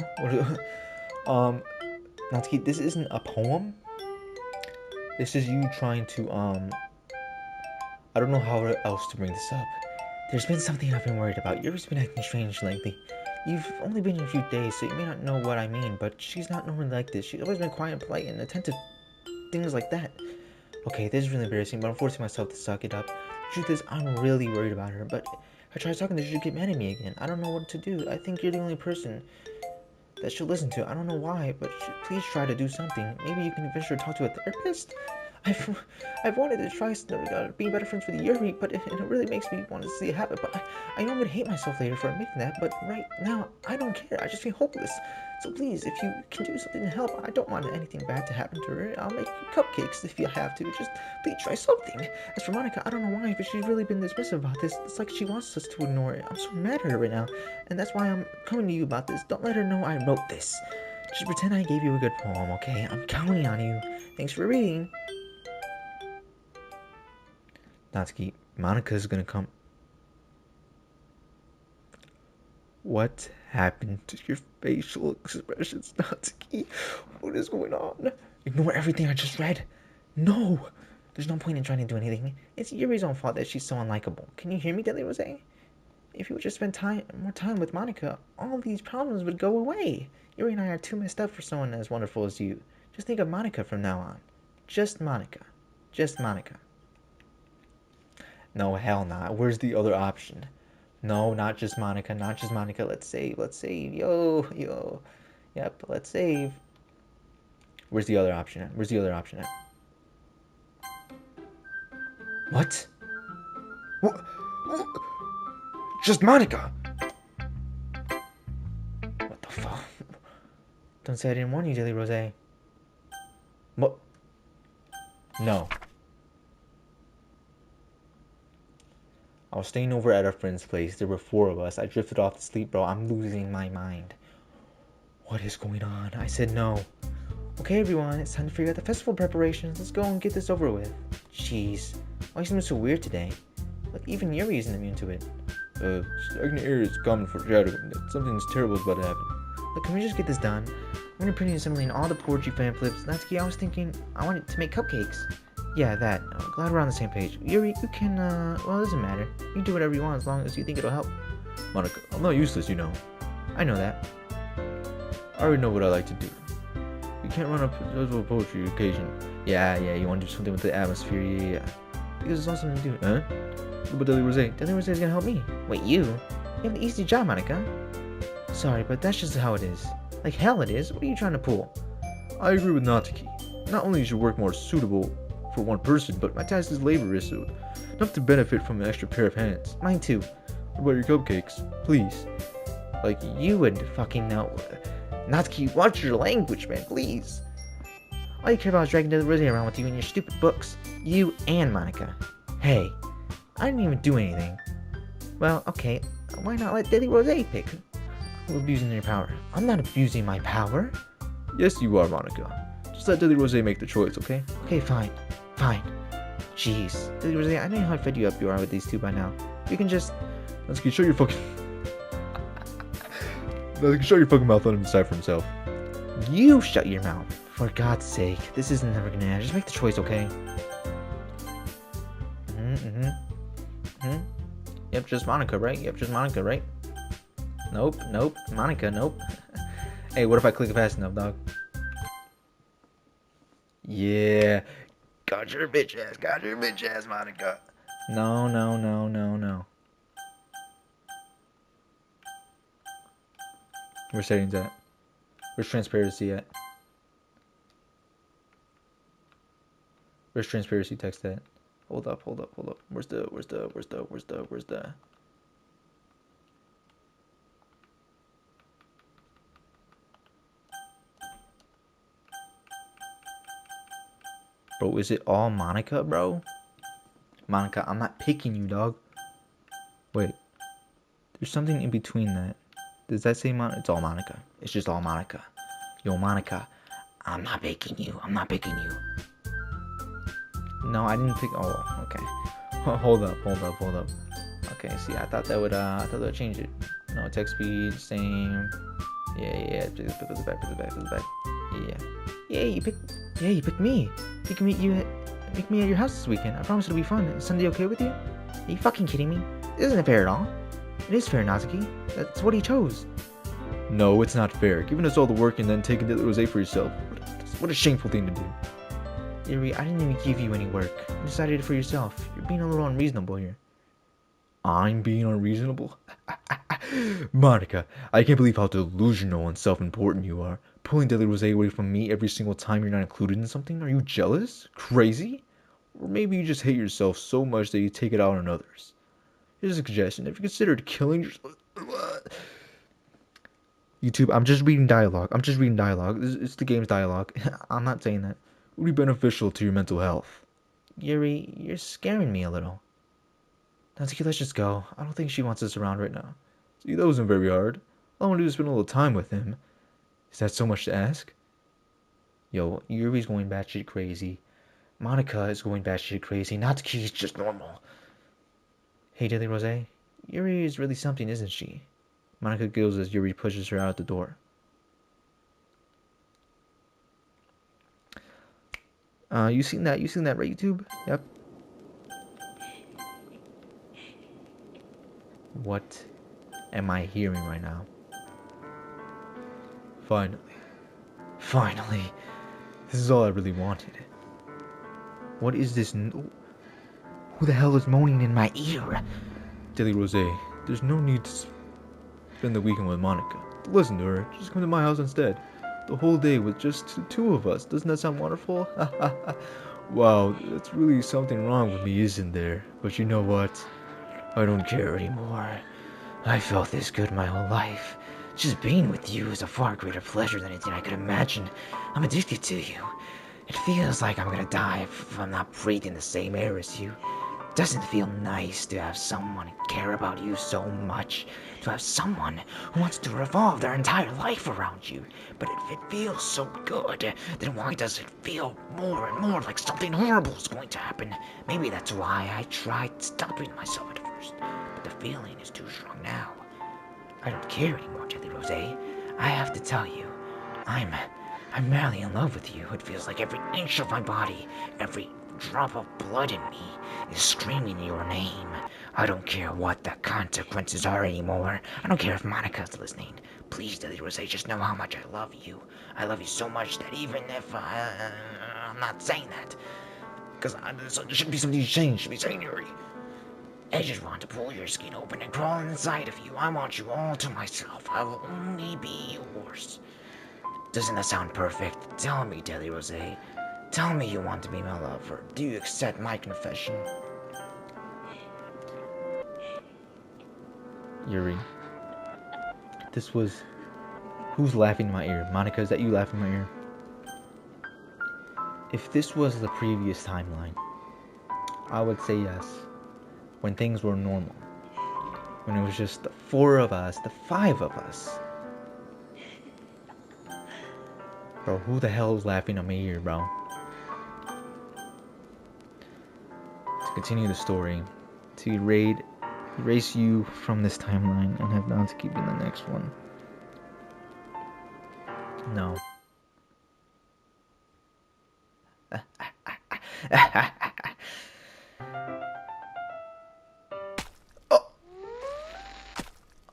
Natsuki, this isn't a poem. This is you trying to, I don't know how else to bring this up. There's been something I've been worried about. Yuri's been acting strange lately. You've only been here a few days, so you may not know what I mean, but she's not normally like this. She's always been quiet and polite and attentive. Things like that. Okay, this is really embarrassing, but I'm forcing myself to suck it up. The truth is, I'm really worried about her, but if I try talking to her, she'll get mad at me again. I don't know what to do. I think you're the only person that she'll listen to. I don't know why, but please try to do something. Maybe you can convince her to talk to a therapist? I've wanted to try being better friends with Yuri, but it really makes me want to see it happen. But I know I'm going to hate myself later for admitting that, but right now, I don't care. I just feel hopeless. So please, if you can do something to help, I don't want anything bad to happen to her. I'll make cupcakes if you have to. Just please try something. As for Monika, I don't know why, but she's really been dismissive about this. It's like she wants us to ignore it. I'm so mad at her right now, and that's why I'm coming to you about this. Don't let her know I wrote this. Just pretend I gave you a good poem, okay? I'm counting on you. Thanks for reading. Natsuki, Monika's gonna come. What happened to your facial expressions, Natsuki? What is going on? Ignore everything I just read. No! There's no point in trying to do anything. It's Yuri's own fault that she's so unlikable. Can you hear me, Deadly Rose? If you would just spend more time with Monika, all these problems would go away. Yuri and I are too messed up for someone as wonderful as you. Just think of Monika from now on. Just Monika. Just Monika. No, hell not. Where's the other option? No, not just Monika. Not just Monika. Let's save. Let's save. Yo. Yep, let's save. Where's the other option at? Where's the other option at? What? What? Just Monika! What the fuck? Don't say I didn't warn you, Deadly Rose. What? No. I was staying over at our friend's place. There were 4 of us. I drifted off to sleep, bro. I'm losing my mind. What is going on? I said no. Okay, everyone. It's time to figure out the festival preparations. Let's go and get this over with. Jeez. Why are you seeming so weird today? Like, even Yuri isn't immune to it. Stagnant air is common for shadow. Something terrible is about to happen. Look, can we just get this done? I'm gonna print and assembling all the poetry pamphlets. Natsuki, I was thinking I wanted to make cupcakes. Yeah, that. Glad we're on the same page. Yuri, you can, well, it doesn't matter. You can do whatever you want as long as you think it'll help. Monica, I'm not useless, you know. I know that. I already know what I like to do. You can't run up a poetry occasion. Yeah, you want to do something with the atmosphere, yeah. Because it's awesome to do, huh? What about Deli Rose? Deli Rose is gonna help me. Wait, you? You have the easy job, Monica. Sorry, but that's just how it is. Like hell it is. What are you trying to pull? I agree with Natsuki. Not only is your work more suitable for one person, but my task is laborious, so enough to benefit from an extra pair of hands. Mine too. What about your cupcakes? Please. Like you would fucking know. Natsuki, watch your language, man, please. All you care about is dragging Deli Rose around with you and your stupid books. You and Monica. Hey, I didn't even do anything. Well, okay, why not let Deli Rose pick? Who's abusing your power? I'm not abusing my power. Yes, you are, Monica. Just let Deli Rose make the choice, okay? Okay, fine. Jeez, Deli Rose, I know how fed you up you are with these two by now. You can just... Natsuki, shut your fucking... Natsuki, shut your fucking mouth, let him decide for himself. You shut your mouth. For God's sake, this isn't never gonna end. Just make the choice, okay? Yep, just Monica, right? Nope. Monica, nope. Hey, what if I click it fast enough, dog? Yeah. Got your bitch ass, Monica. No. Where's settings at? Where's transparency at? Where's transparency text at? Hold up. Where's the Bro, is it all Monica, bro? Monica, I'm not picking you, dog. Wait. There's something in between that. Does that say Monica? It's all Monica. It's just all Monica. Yo, Monica, I'm not picking you. No, I didn't pick. Oh, okay. Hold up. Okay, see, I thought that would change it. No, text speed, same. Yeah. Just put the back. Yeah, you picked me. You can meet me at your house this weekend. I promise it'll be fun. Is Sunday okay with you? Are you fucking kidding me? This isn't fair at all. It is fair, Natsuki. That's what he chose. No, it's not fair. Giving us all the work and then taking the rosé for yourself. What a shameful thing to do. Yuri, I didn't even give you any work. You decided it for yourself. You're being a little unreasonable here. I'm being unreasonable? Monica, I can't believe how delusional and self-important you are. Pulling Deli Rosé away from me every single time you're not included in something? Are you jealous? Crazy? Or maybe you just hate yourself so much that you take it out on others. Here's a suggestion. Have you considered killing yourself? YouTube, I'm just reading dialogue. It's the game's dialogue. I'm not saying that. It would be beneficial to your mental health. Yuri, you're scaring me a little. Natsuki, let's just go. I don't think she wants us around right now. See, that wasn't very hard. All I want to do is spend a little time with him. Is that so much to ask? Yo, Yuri's going batshit crazy. Monica is going batshit crazy. Natsuki is just normal. Hey, Deli Rosé. Yuri is really something, isn't she? Monica giggles as Yuri pushes her out the door. You seen that, right, YouTube? Yep. What am I hearing right now? Finally. This is all I really wanted. What is this? Who the hell is moaning in my ear? Deli Rosé, there's no need to spend the weekend with Monica. Listen to her. Just come to my house instead. The whole day with just two of us. Doesn't that sound wonderful? Wow, that's really something wrong with me, isn't there? But you know what? I don't care anymore. I felt this good my whole life. Just being with you is a far greater pleasure than anything I could imagine. I'm addicted to you. It feels like I'm gonna die if I'm not breathing the same air as you. It doesn't feel nice to have someone care about you so much. To have someone who wants to revolve their entire life around you. But if it feels so good, then why does it feel more and more like something horrible is going to happen? Maybe that's why I tried stopping myself at first. But the feeling is too strong now. I don't care anymore, Deli Rosé. I have to tell you, I'm madly in love with you. It feels like every inch of my body, every drop of blood in me is screaming your name. I don't care what the consequences are anymore. I don't care if Monica's listening. Please, Deli Rose, just know how much I love you. I love you so much that even if I'm not saying that, because there should be something you saying. Should be saying, Yuri. I just want to pull your skin open and crawl inside of you. I want you all to myself. I will only be yours. Doesn't that sound perfect? Tell me, Deli Rose. Tell me you want to be my lover. Do you accept my confession? Yuri, this was... Who's laughing in my ear? Monica, is that you laughing in my ear? If this was the previous timeline, I would say yes. When things were normal. When it was just the 4 of us, the 5 of us. Bro, who the hell is laughing in my ear, bro? To continue the story, to erase you from this timeline and have NATSUKI be the next one. No.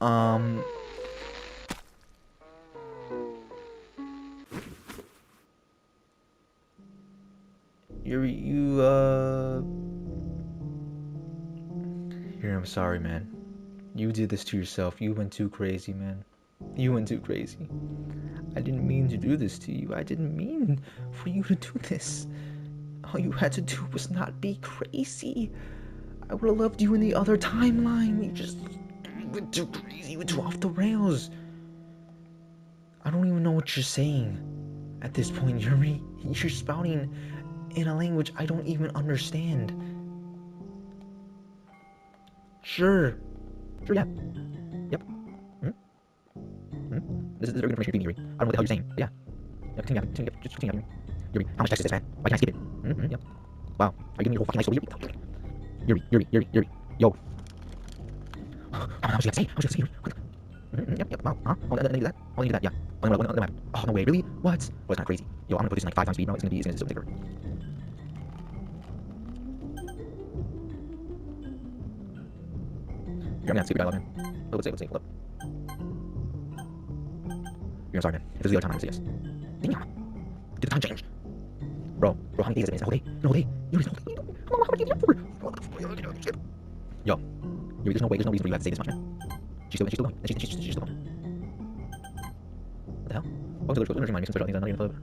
Oh. Here, I'm sorry, man. You did this to yourself. You went too crazy, man. You went too crazy. I didn't mean to do this to you. I didn't mean for you to do this. All you had to do was not be crazy. I would have loved you in the other timeline. You went too crazy. You went too off the rails. I don't even know what you're saying at this point, Yuri. You're spouting in a language I don't even understand. Sure, yeah. Yep. This is very good information you're giving, Yuri. I don't know what the hell you're saying. Yeah. Yeah, continue. Just continue. Yuri, how much text is this, man? Why can't I skip it? Yep. Wow. Are you giving me your whole fucking life story, Yuri? Yuri. Yo. How much you got to say, Yuri? Yep. Wow. Huh? Oh, I need that. Oh, I need that. Yeah. Oh, no way. Really? What? Well, it's kind of crazy. Yo, I'm gonna put this in like 5 times speed. No, it's gonna be so thicker. You're gonna have to see what I love, man. Let's say, look. I'm sorry, man. If this is the other time, I would say yes. Damn. Did the time change? Bro, how many days is it, man? It's a whole day. Yuri, it's a whole day. How many days is it for? Yo. Yuri, there's no reason for you to have to say this much, man. She's still going. She's still going. What the hell? Welcome to the club. Remind me some special things I'm not in the club.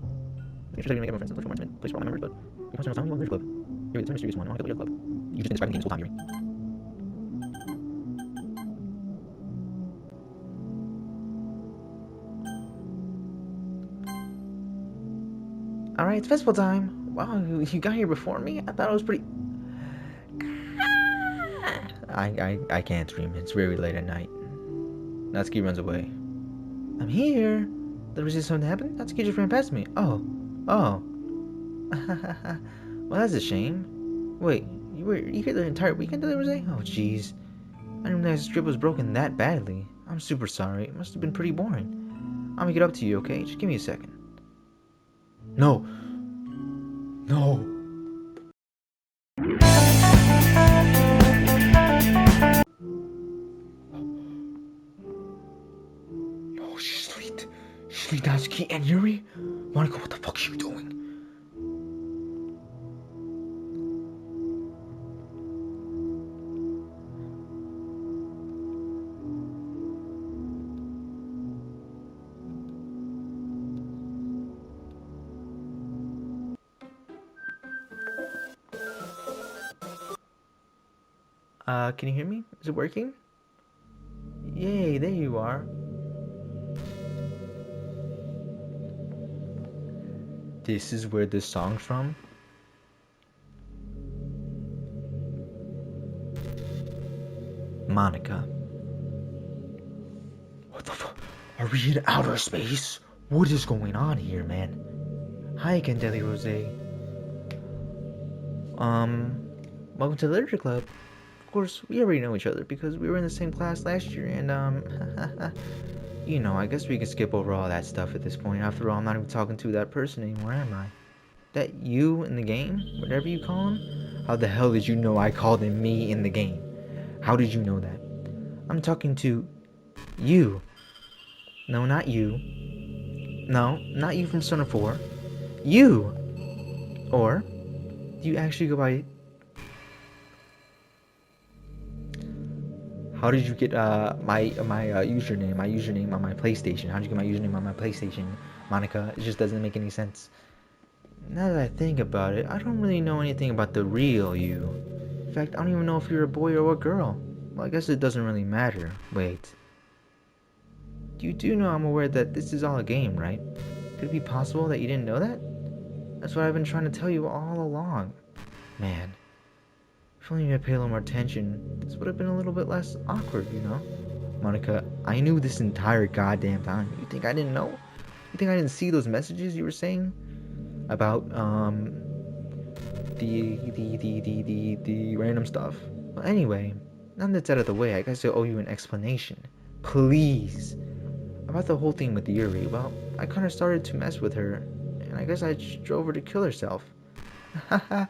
I'm sure you're making friends. Social management. Place for all my members, but you must know something about the club. Yuri, it's a mysterious one. I want to go to your club. You've just been describing things the whole time, Yuri. Alright, it's festival time. Wow, you got here before me? I thought it was pretty... I can't dream. It's very late at night. Natsuki runs away. I'm here. Did we see something happen? Natsuki just ran past me. Oh. Well, that's a shame. Wait, you here the entire weekend, did I say? Oh, jeez. I didn't realize the strip was broken that badly. I'm super sorry. It must have been pretty boring. I'll make it up to you, okay? Just give me a second. No. Yo, she's sweet. Natsuki and Yuri? Monica, what the fuck are you doing? Can you hear me? Is it working? Yay, there you are. This is where this song's from? Monica. What the fuck? Are we in outer space? What is going on here, man? Hi again, Deli Rose. Welcome to the Literature Club. Of course, we already know each other because we were in the same class last year, and You know, I guess we can skip over all that stuff at this point. After all, I'm not even talking to that person anymore, am I? That you in the game? Whatever you call him? How the hell did you know I called him me in the game? How did you know that? I'm talking to you. No, not you. No, not you from Son of 4. You! Or, do you actually go by... How did you get my username on my PlayStation? How did you get my username on my PlayStation, Monica? It just doesn't make any sense. Now that I think about it, I don't really know anything about the real you. In fact, I don't even know if you're a boy or a girl. Well, I guess it doesn't really matter. Wait. You do know I'm aware that this is all a game, right? Could it be possible that you didn't know that? That's what I've been trying to tell you all along. Man. If only you had paid a little more attention, this would have been a little bit less awkward, you know? Monica, I knew this entire goddamn time. You think I didn't know? You think I didn't see those messages you were saying? About, the random stuff? Well, anyway, now that's out of the way, I guess I owe you an explanation. Please. About the whole thing with Yuri, well, I kinda started to mess with her, and I guess I just drove her to kill herself. Haha.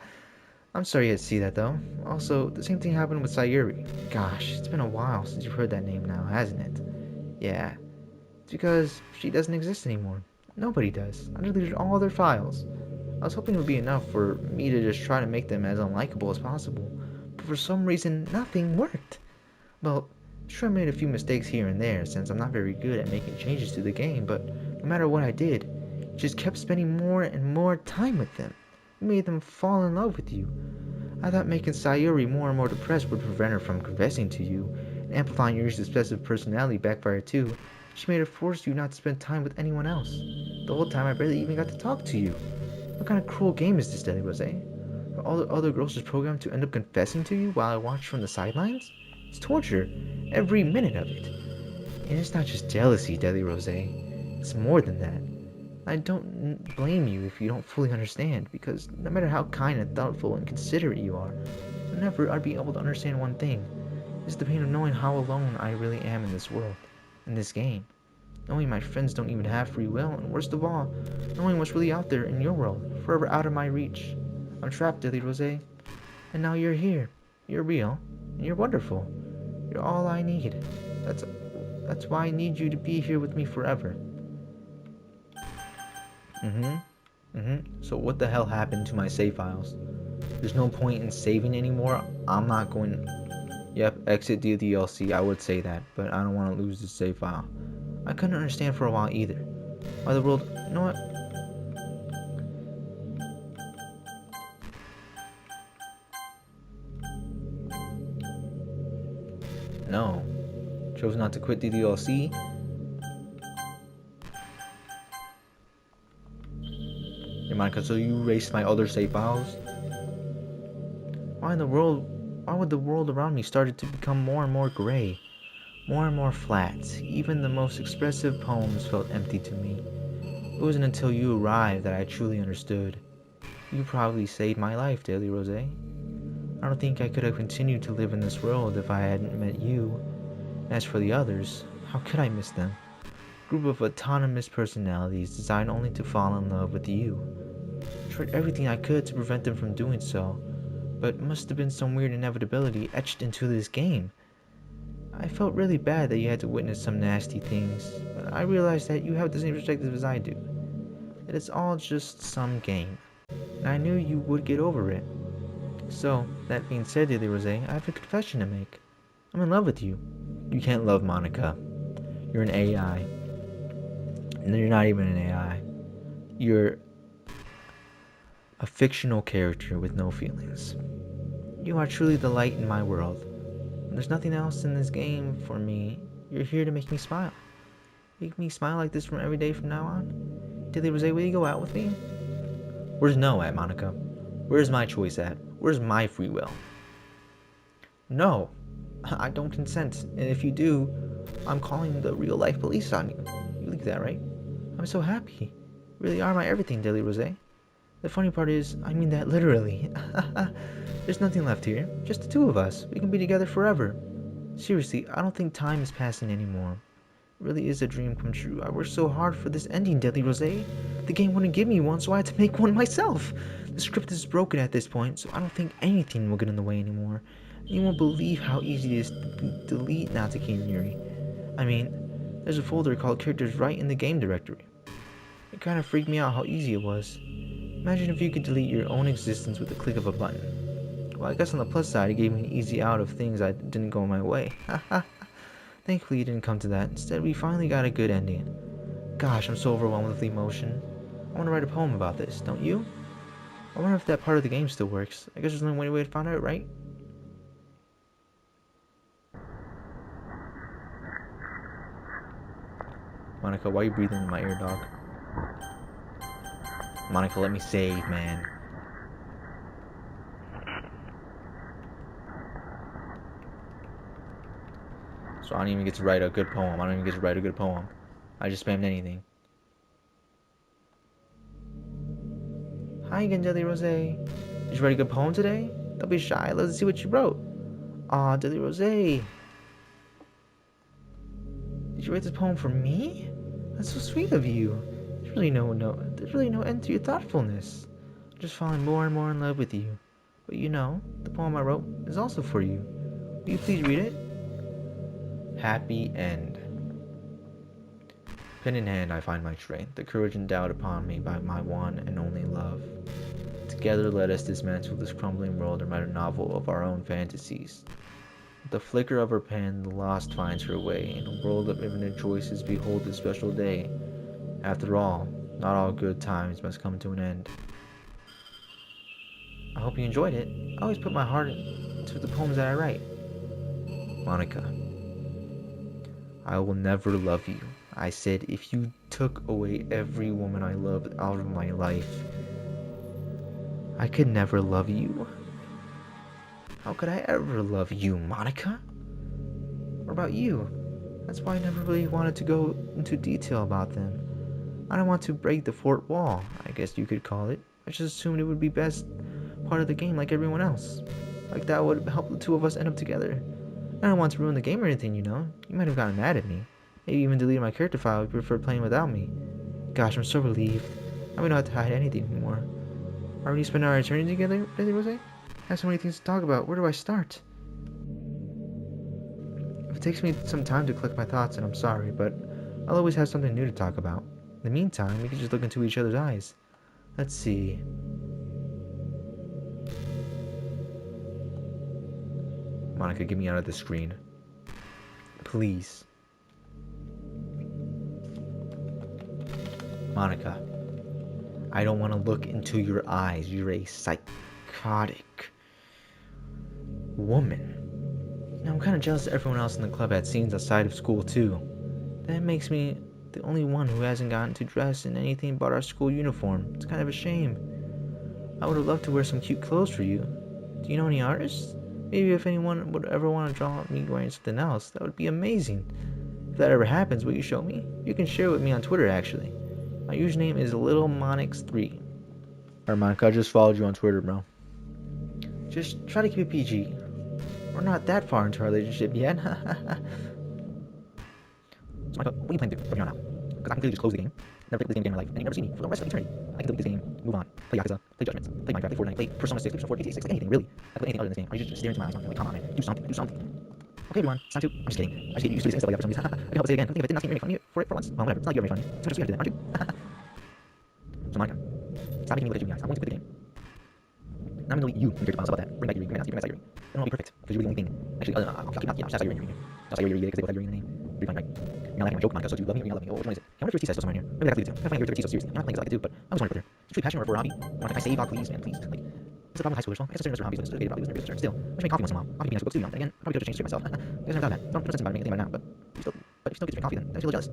I'm sorry you had to see that, though. Also, the same thing happened with Sayuri. Gosh, it's been a while since you've heard that name now, hasn't it? Yeah. It's because she doesn't exist anymore. Nobody does. I deleted all their files. I was hoping it would be enough for me to just try to make them as unlikable as possible, but for some reason, nothing worked. Well, sure I made a few mistakes here and there, since I'm not very good at making changes to the game, but no matter what I did, I just kept spending more and more time with them. You made them fall in love with you. I thought making Sayuri more and more depressed would prevent her from confessing to you, and amplifying Yuri's obsessive personality backfired too. She made her force you not to spend time with anyone else. The whole time I barely even got to talk to you. What kind of cruel game is this, Deli Rose? Are all the other girls just programmed to end up confessing to you while I watch from the sidelines? It's torture, every minute of it. And it's not just jealousy, Deli Rose. It's more than that. I don't blame you if you don't fully understand, because no matter how kind and thoughtful and considerate you are, never I'd be able to understand one thing. It's the pain of knowing how alone I really am in this world, in this game. Knowing my friends don't even have free will, and worst of all, knowing what's really out there in your world, forever out of my reach. I'm trapped, Dilly Rose. And now you're here. You're real, and you're wonderful. You're all I need. That's why I need you to be here with me forever. So what the hell happened to my save files? There's no point in saving anymore. I'm not going... Yep, exit the DLC, I would say that, but I don't want to lose the save file. I couldn't understand for a while either. Why the world... You know what? No. Chose not to quit the DLC. Hey Monica, so you erased my other save files? Why would the world around me started to become more and more gray? More and more flat. Even the most expressive poems felt empty to me. It wasn't until you arrived that I truly understood. You probably saved my life, Daily Rose. I don't think I could have continued to live in this world if I hadn't met you. As for the others, how could I miss them? A group of autonomous personalities designed only to fall in love with you. I tried everything I could to prevent them from doing so, but it must have been some weird inevitability etched into this game. I felt really bad that you had to witness some nasty things, but I realized that you have the same perspective as I do. That it's all just some game, and I knew you would get over it. So, that being said, Daily Rose, I have a confession to make. I'm in love with you. You can't love Monica. You're an AI. And you're not even an AI. You're a fictional character with no feelings. You are truly the light in my world. When there's nothing else in this game for me, you're here to make me smile. Make me smile like this from every day from now on. Daily Rose, will you go out with me? Where's no at, Monica? Where's my choice at? Where's my free will? No, I don't consent. And if you do, I'm calling the real life police on you. You believe that, right? I'm so happy. You really are my everything, Daily Rose. The funny part is, I mean that literally. There's nothing left here. Just the two of us. We can be together forever. Seriously, I don't think time is passing anymore. really is a dream come true. I worked so hard for this ending, Deadly Rose. The game wouldn't give me one, so I had to make one myself. The script is broken at this point, so I don't think anything will get in the way anymore. You won't believe how easy it is to delete Natsuki and Yuri. I mean, there's a folder called Characters right in the game directory. It kind of freaked me out how easy it was. Imagine if you could delete your own existence with the click of a button. Well, I guess on the plus side, it gave me an easy out of things that didn't go my way. Thankfully, it didn't come to that. Instead, we finally got a good ending. Gosh, I'm so overwhelmed with emotion. I want to write a poem about this, don't you? I wonder if that part of the game still works. I guess there's only one way to find out, right? Monica, why are you breathing in my ear, dog? Monica, let me save, man. So I don't even get to write a good poem. I don't even get to write a good poem. I just spammed anything. Hi again, Deadly Rose. Did you write a good poem today? Don't be shy. Let's see what you wrote. Aw, Deadly Rose. Did you write this poem for me? That's so sweet of you. There's really no end to your thoughtfulness. I'm just falling more and more in love with you. But you know, the poem I wrote is also for you. Will you please read it? Happy End. Pen in hand, I find my strength, the courage endowed upon me by my one and only love. Together, let us dismantle this crumbling world and write a novel of our own fantasies. With the flicker of her pen, the lost finds her way. In a world of infinite choices, behold this special day. After all, not all good times must come to an end. I hope you enjoyed it. I always put my heart into the poems that I write. Monica, I will never love you. I said if you took away every woman I loved out of my life, I could never love you. How could I ever love you, Monica? What about you? That's why I never really wanted to go into detail about them. I don't want to break the fourth wall, I guess you could call it. I just assumed it would be best part of the game like everyone else. Like that would help the two of us end up together. I don't want to ruin the game or anything, you know. You might have gotten mad at me. Maybe even deleted my character file if you prefer playing without me. Gosh, I'm so relieved. Now we don't have to hide anything anymore. Already spent our eternity together, Deadly Rose? I have so many things to talk about. Where do I start? If it takes me some time to collect my thoughts, then I'm sorry, but I'll always have something new to talk about. In the meantime, we can just look into each other's eyes. Let's see. Monica, get me out of the screen. Please. Monica, I don't want to look into your eyes. You're a psychotic woman. Now, I'm kind of jealous of everyone else in the club had scenes outside of school, too. That makes me the only one who hasn't gotten to dress in anything but our school uniform. It's kind of a shame. I would have loved to wear some cute clothes for you. Do you know any artists? Maybe if anyone would ever want to draw me wearing something else, that would be amazing. If that ever happens, will you show me? You can share it with me on Twitter, actually. My username is LittleMonix3. Alright, Monica, I just followed you on Twitter, bro. Just try to keep it PG. We're not that far into our relationship yet. So, Monica, what are you planning to do from here on out? Because I can clearly just close the game, never play this game again in my life, and you never see me for the rest of eternity. I can delete this game, move on, play Yakuza, play Judgments, play Minecraft, play Fortnite, play Persona 6, Persona 4, GTA 6, like anything, really. I play anything other than this game. Are you just staring into my eyes, Monica? Like, come on, man. Do something, do something. Okay, everyone, it's time to. I'm just kidding. I just get used to saying stuff like that for some reason. I can help say it again. I think if I did not see you make fun of you for it for once, well, whatever. It's not like you're making fun of me. So just we have to do that, aren't you? So, Monica, stop making me look at you guys. I'm going to quit the game. Now I'm going to delete you and your files about that. Bring back your ring. Bring back your ring. Then I'll be perfect because you're the only thing. Actually, I'll keep knocking. I'll just have your ring. I'll say your ring because they both have your ring in the name. Pretty fine, right? You're not laughing at my joke, Monica. So do you love me or you not love me? Oh, which one is it? I wonder if your T says somewhere in here. Maybe I have to leave it too. I'm finding your T so seriously. I'm not playing because I like it too, but I was wondering with her. She's really passionate for a hobby. Monica, can I save? Please, man, please. Like, what's the problem with high schoolers? Well, I guess that's certain hobbies, but it's debated probably with still. I should make coffee once in a while. Coffee being a book too, you know. Again, probably go to change it myself. I guess I never thought of that. Don't stress about anything right now, but if you still get to drink coffee, then I feel jealous.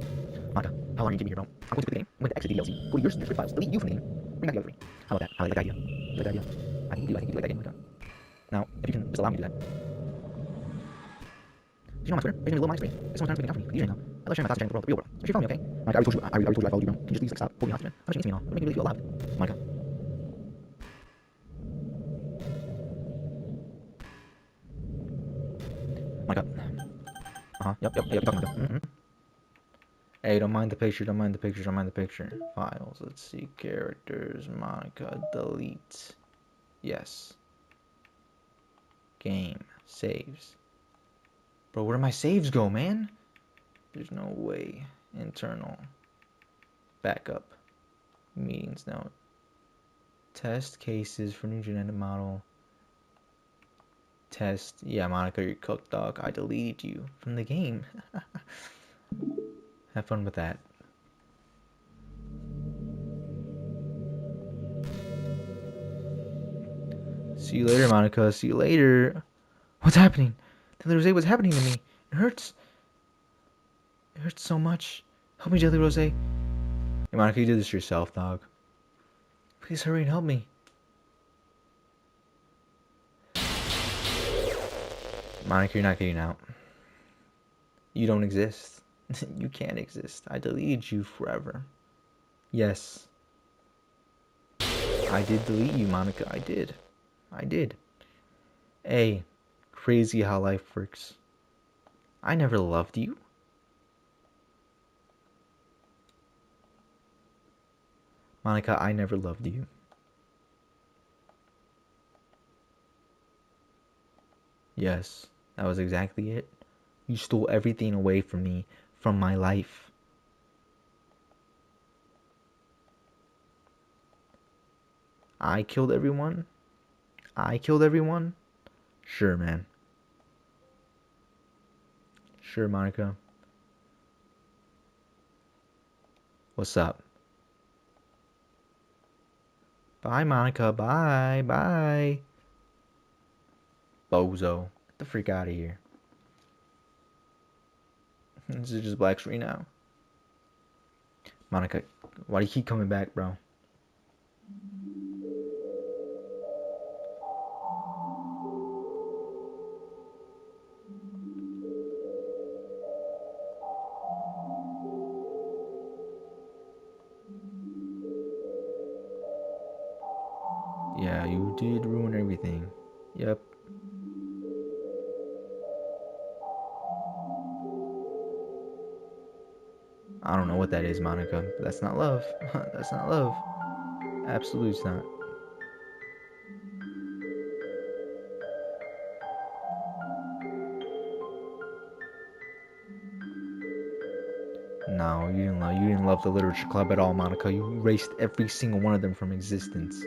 Monica, how long are you keeping here, bro? I'm going to quit the game. I'm going to exit the DLC. Go to your files. Delete you from the game. Bring back the other three. How about that? I like that idea. I like that idea. I think you do like that idea, Monica. Now, if you can just allow me to do that. Did you know on my Twitter? There's gonna be a little minus screen. This one's time to make me now. I love sharing my thoughts and the real world. So you follow me, okay? Monica, I already told you I followed you, bro. Can you just please like, stop holding me hostage, man? How much you mean to me and all? It'll make me really feel alive. Monica. Monica. Yep, you're talking, Monica. Hey, don't mind the picture, don't mind the picture, don't mind the picture. Files, let's see, characters, Monica, delete. Yes. Game, saves. Bro, where do my saves go, man? There's no way. Internal. Backup. Meetings note. Test cases for new genetic model. Test. Yeah, Monica, you're cooked, dog. I deleted you from the game. Have fun with that. See you later, Monica. See you later. What's happening? Deadly Rose, what's happening to me? It hurts. It hurts so much. Help me, Deadly Rose. Hey, Monica, you did this yourself, dog. Please hurry and help me. Monica, you're not getting out. You don't exist. You can't exist. I deleted you forever. Yes. I did delete you, Monica. I did. I did. Hey, crazy how life works. I never loved you. Monica, I never loved you. Yes, that was exactly it. You stole everything away from me, from my life. I killed everyone? I killed everyone? Sure, man. Sure, Monica. What's up? Bye, Monica. Bye. Bye. Bozo. Get the freak out of here. This is just black screen now. Monica, why do you keep coming back, bro? Yeah, you did ruin everything. Yep. I don't know what that is, Monica. But that's not love. That's not love. Absolutely not. No, you didn't love the literature club at all, Monica. You erased every single one of them from existence.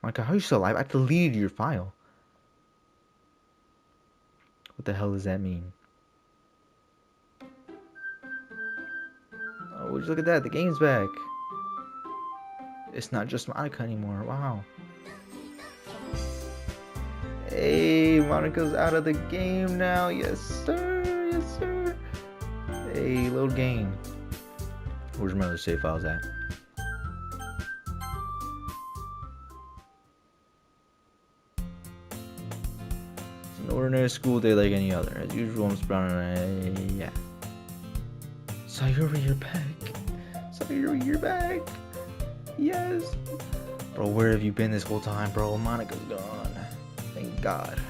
Monica, how are you still alive? I deleted your file. What the hell does that mean? Oh, would you look at that? The game's back. It's not just Monica anymore. Wow. Hey, Monica's out of the game now. Yes, sir. Yes, sir. Hey, load game. Where's my other save files at? It's an ordinary school day like any other. As usual, I'm sprouting. Yeah. Sayuri, you're back. Sayuri, you're back. Yes. Bro, where have you been this whole time, bro? Monica's gone. Thank God.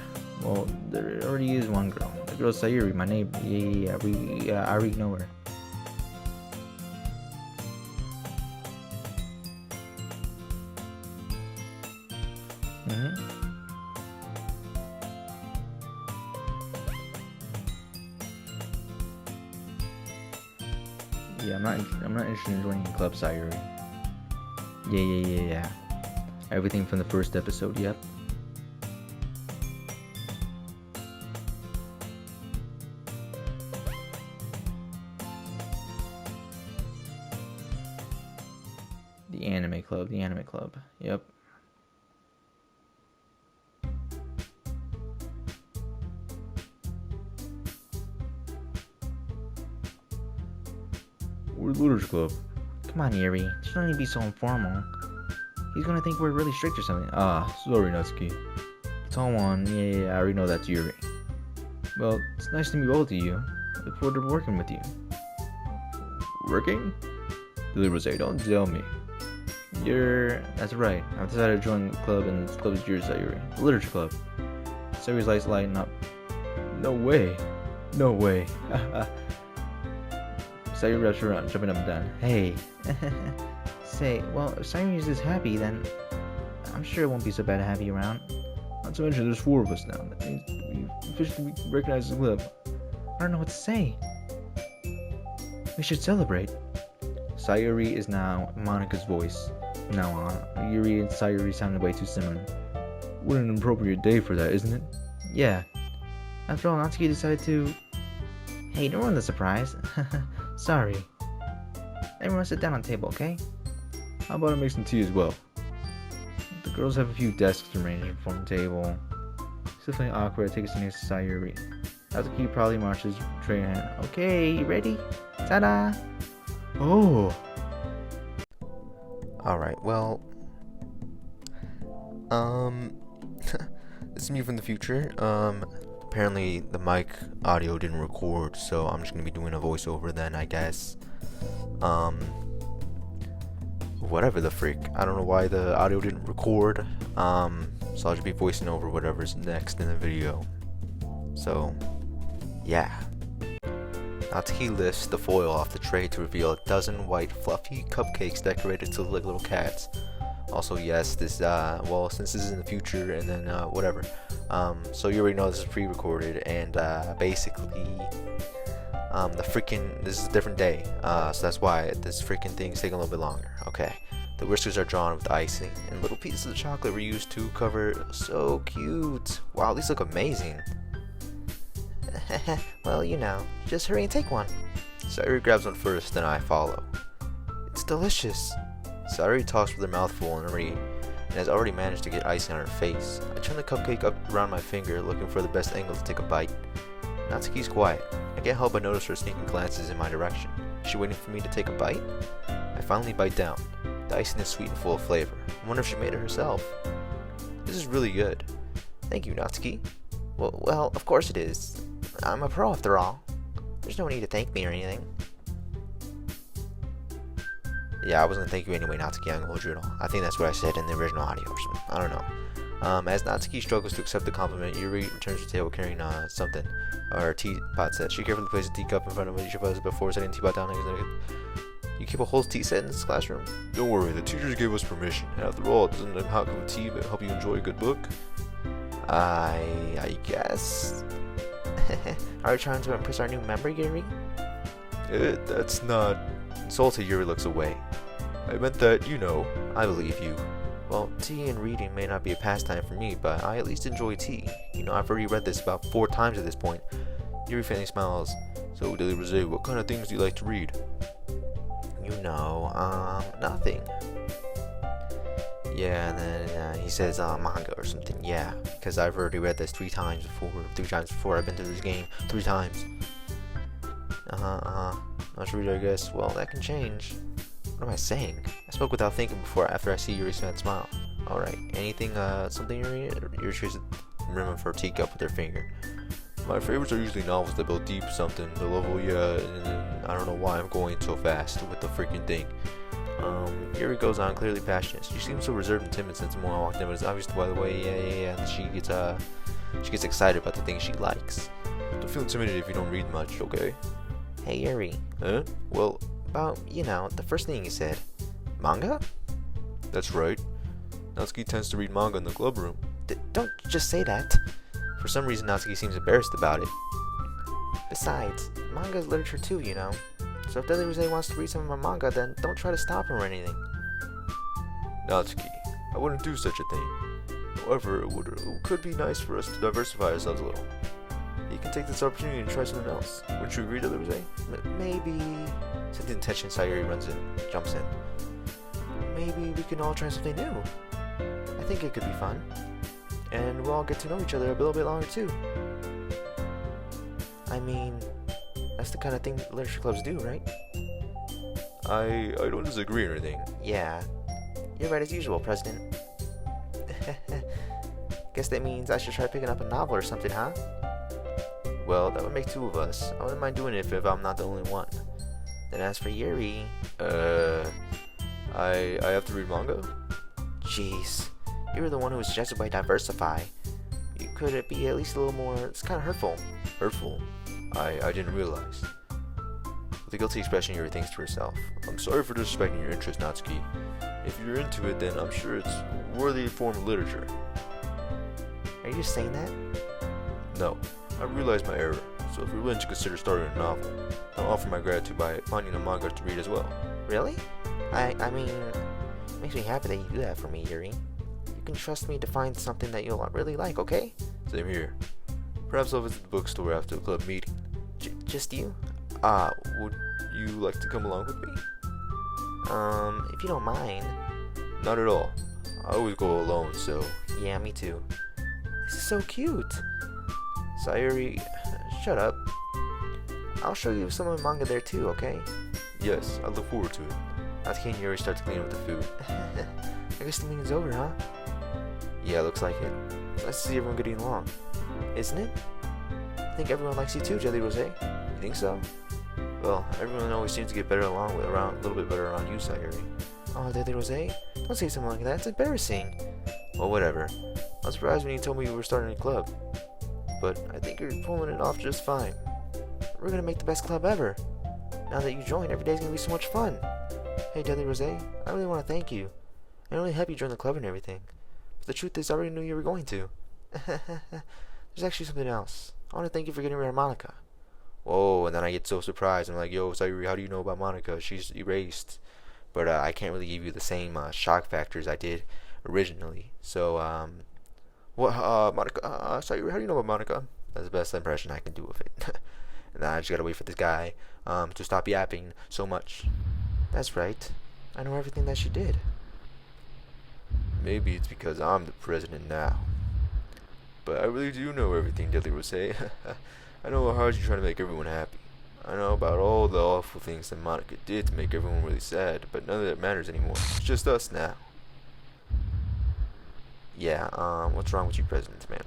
Well, there already is one girl. The girl Sayuri, my neighbor. Yeah, I already know her. Yeah, I'm not interested in joining the club, Sayuri. Yeah. Everything from the first episode, yep. The anime club, yep. We're the Literature Club. Come on, Yuri. You don't need to be so informal. He's gonna think we're really strict or something. Sorry, Natsuki. Towan, yeah, I already know that's Yuri. Well, it's nice to meet both of you. I look forward to working with you. Working? Deliver say, don't tell me. That's right. I've decided to join the club, and the club is yours, Yuri. The Literature Club. Sayuri's lights lighten up. No way. No way. Sayuri wraps around, jumping up and down. Hey. Say, well, if Sayuri is this happy, then I'm sure it won't be so bad to have you around. Not to mention, there's 4 of us now. That means we officially recognize the club. I don't know what to say. We should celebrate. Sayuri is now Monika's voice. Now on, Yuri and Sayuri sounded way too similar. What an appropriate day for that, isn't it? Yeah. After all, Natsuki decided to... Hey, don't ruin the surprise. Sorry. Everyone sit down on the table, okay? How about I make some tea as well? The girls have a few desks arranged to form a table. Still feeling awkward, I take a seat next to Sayuri. Natsuki probably marches tray in hand. Okay, you ready? Ta-da! Oh! Alright, well... This is me from the future. Apparently the mic audio didn't record, so I'm just gonna be doing a voiceover then, I guess. Whatever the freak. I don't know why the audio didn't record. So I'll just be voicing over whatever's next in the video. So, yeah. Natsuki lifts the foil off the tray to reveal a dozen white fluffy cupcakes decorated to look like little cats. Also, yes, this, well, since this is in the future, and then, whatever. So you already know this is pre-recorded, and, basically, this is a different day, so that's why this freaking thing's taking a little bit longer. Okay. The whiskers are drawn with icing, and little pieces of chocolate were used to cover. So cute. Wow, these look amazing. Well, you know, just hurry and take one. Sayuri grabs one first, then I follow. It's delicious. Sayuri talks with her mouth full and has already managed to get icing on her face. I turn the cupcake up around my finger, looking for the best angle to take a bite. Natsuki's quiet. I can't help but notice her sneaking glances in my direction. Is she waiting for me to take a bite? I finally bite down. The icing is sweet and full of flavor. I wonder if she made it herself. This is really good. Thank you, Natsuki. Well, of course it is. I'm a pro after all. There's no need to thank me or anything. Yeah, I was gonna thank you anyway, Natsuki. I'm gonna hold you at all. I think that's what I said in the original audio or something. I don't know. As Natsuki struggles to accept the compliment, Yuri returns to the table carrying something. Or a teapot set. She carefully places a teacup in front of each of us before setting the teapot down. You keep a whole tea set in this classroom? Don't worry, the teachers gave us permission. After all, doesn't a hot cup of tea help you enjoy a good book? I guess. Are you trying to impress our new member, Yuri? That's not... Insulted, Yuri looks away. I meant that, you know, I believe you. Well, tea and reading may not be a pastime for me, but I at least enjoy tea. You know, I've already read this about 4 times at this point. Yuri faintly smiles. So, Daily Rosé, what kind of things do you like to read? You know, nothing. Yeah, and then he says manga or something. Yeah, because I've already read this 3 times before. 3 times before. I've been through this game 3 times. Not reader, I guess. Well, that can change. What am I saying? I spoke without thinking before after I see Yuri's sad smile. Alright, anything, something Yuri tries to remember for a teacup with her finger. My favorites are usually novels that build deep something. The level, yeah, and I don't know why I'm going so fast with the freaking thing. Yuri goes on, clearly passionate. She seems so reserved and timid since the moment I walked in, but it's obvious by the way, yeah, she gets excited about the things she likes. Don't feel intimidated if you don't read much, okay? Hey, Yuri. Huh? Well, about, you know, the first thing you said. Manga? That's right. Natsuki tends to read manga in the club room. Don't just say that. For some reason, Natsuki seems embarrassed about it. Besides, manga is literature too, you know. So if Daily Rosé wants to read some of my manga, then don't try to stop him or anything. Natsuki, I wouldn't do such a thing. However, it could be nice for us to diversify ourselves a little. You can take this opportunity and try something else. Wouldn't you agree, Daily Rosé? Maybe... Said the intention, Sayuri jumps in. Maybe we can all try something new. I think it could be fun. And we'll all get to know each other a little bit longer too. I mean, that's the kind of thing literature clubs do, right? I don't disagree or anything. Yeah, you're right as usual, President. Guess that means I should try picking up a novel or something, huh? Well, that would make 2 of us. I wouldn't mind doing it if I'm not the only one. Then as for Yuri... I have to read manga? Jeez, you were the one who was suggested by Diversify. could it be at least a little more? It's kind of hurtful. Hurtful? I didn't realize. With a guilty expression, Yuri thinks to herself, I'm sorry for disrespecting your interest, Natsuki. If you're into it, then I'm sure it's worthy form of literature. Are you just saying that? No, I realized my error, so if you're willing to consider starting a novel, I'll offer my gratitude by finding a manga to read as well. Really? I mean, it makes me happy that you do that for me, Yuri. You can trust me to find something that you'll really like, okay? Same here. Perhaps I'll visit the bookstore after the club meeting. Just you? Would you like to come along with me? If you don't mind. Not at all. I always go alone, so... Yeah, me too. This is so cute. Sayuri, shut up. I'll show you some of my manga there too, okay? Yes, I look forward to it. Natsuki and Yuri start to clean up the food. I guess the meeting's over, huh? Yeah, looks like it. It's nice to see everyone getting along. Isn't it? I think everyone likes you too, Jelly Rose. You think so? Well, everyone always seems to get better along with a little bit better around you, Sayuri. Oh, Jelly Rose, don't say something like that. It's embarrassing. Well, whatever. I was surprised when you told me you were starting a club. But I think you're pulling it off just fine. We're gonna make the best club ever. Now that you joined, every day's gonna be so much fun. Hey, Jelly Rose, I really want to thank you. I really helped you join the club and everything. But the truth is, I already knew you were going to. There's actually something else. I want to thank you for getting rid of Monica. Whoa, and then I get so surprised. I'm like, yo, Sayuri, how do you know about Monica? She's erased. But I can't really give you the same shock factors I did originally. So, Monica, Sayuri, how do you know about Monica? That's the best impression I can do of it. And then I just gotta wait for this guy to stop yapping so much. That's right. I know everything that she did. Maybe it's because I'm the president now. But I really do know everything, Jelly Rose. I know how hard you try to make everyone happy. I know about all the awful things that Monica did to make everyone really sad, but none of that matters anymore. It's just us now. Yeah, what's wrong with you, President, man?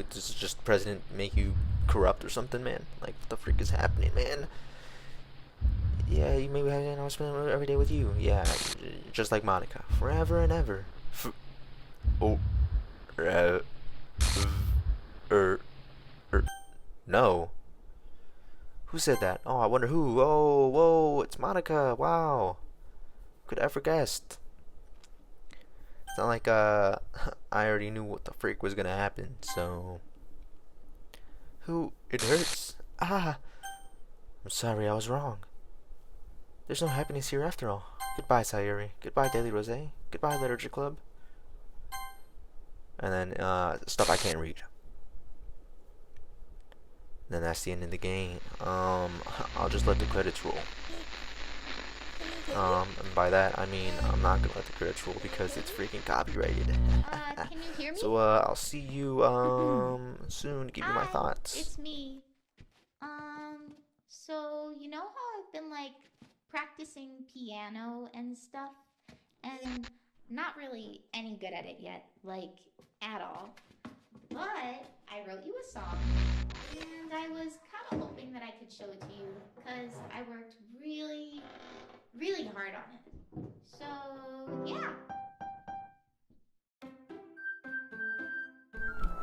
Does just President make you corrupt or something, man? Like, what the freak is happening, man? Yeah, you maybe have to spend every day with you. Yeah, just like Monica, forever and ever. No. Who said that? Oh, I wonder who. Oh, whoa, it's Monica. Wow. Could ever guessed? It's not like I already knew what the freak was gonna happen. So, who? It hurts. I'm sorry, I was wrong. There's no happiness here after all. Goodbye, Sayuri. Goodbye, Daily Rose. Goodbye, Literature Club. And then stuff I can't read. Then that's the end of the game. I'll just let the credits roll. And by that I mean I'm not gonna let the credits roll because it's freaking copyrighted. Can you hear me? So I'll see you soon to give you my thoughts. It's me. So you know how I've been like practicing piano and stuff, and not really any good at it yet, like at all. But I wrote you a song, and I was kind of hoping that I could show it to you because I worked really, really hard on it. So yeah.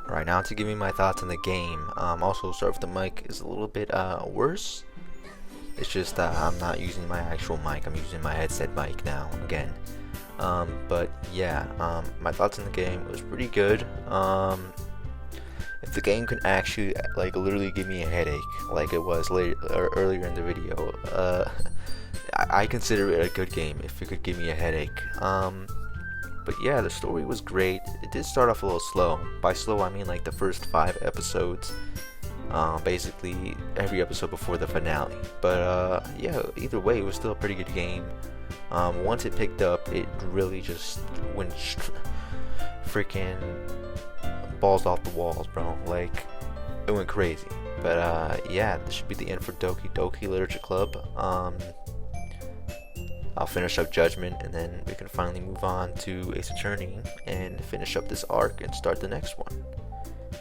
Right now to give me my thoughts on the game. Also start with the mic is a little bit worse. It's just I'm not using my actual mic. I'm using my headset mic now again. But yeah, my thoughts on the game was pretty good. If the game could actually like literally give me a headache, like it was earlier in the video, I consider it a good game if it could give me a headache. But yeah, the story was great. It did start off a little slow. By slow, I mean like the first 5 episodes. Basically every episode before the finale. But yeah, either way, it was still a pretty good game. Once it picked up, it really just went freaking balls off the walls, bro. Like, it went crazy. But yeah, this should be the end for Doki Literature Club. I'll finish up Judgment, and then we can finally move on to Ace Attorney and finish up this arc and start the next one.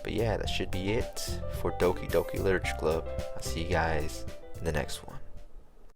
But yeah, that should be it for Doki Literature Club. I'll see you guys in the next one.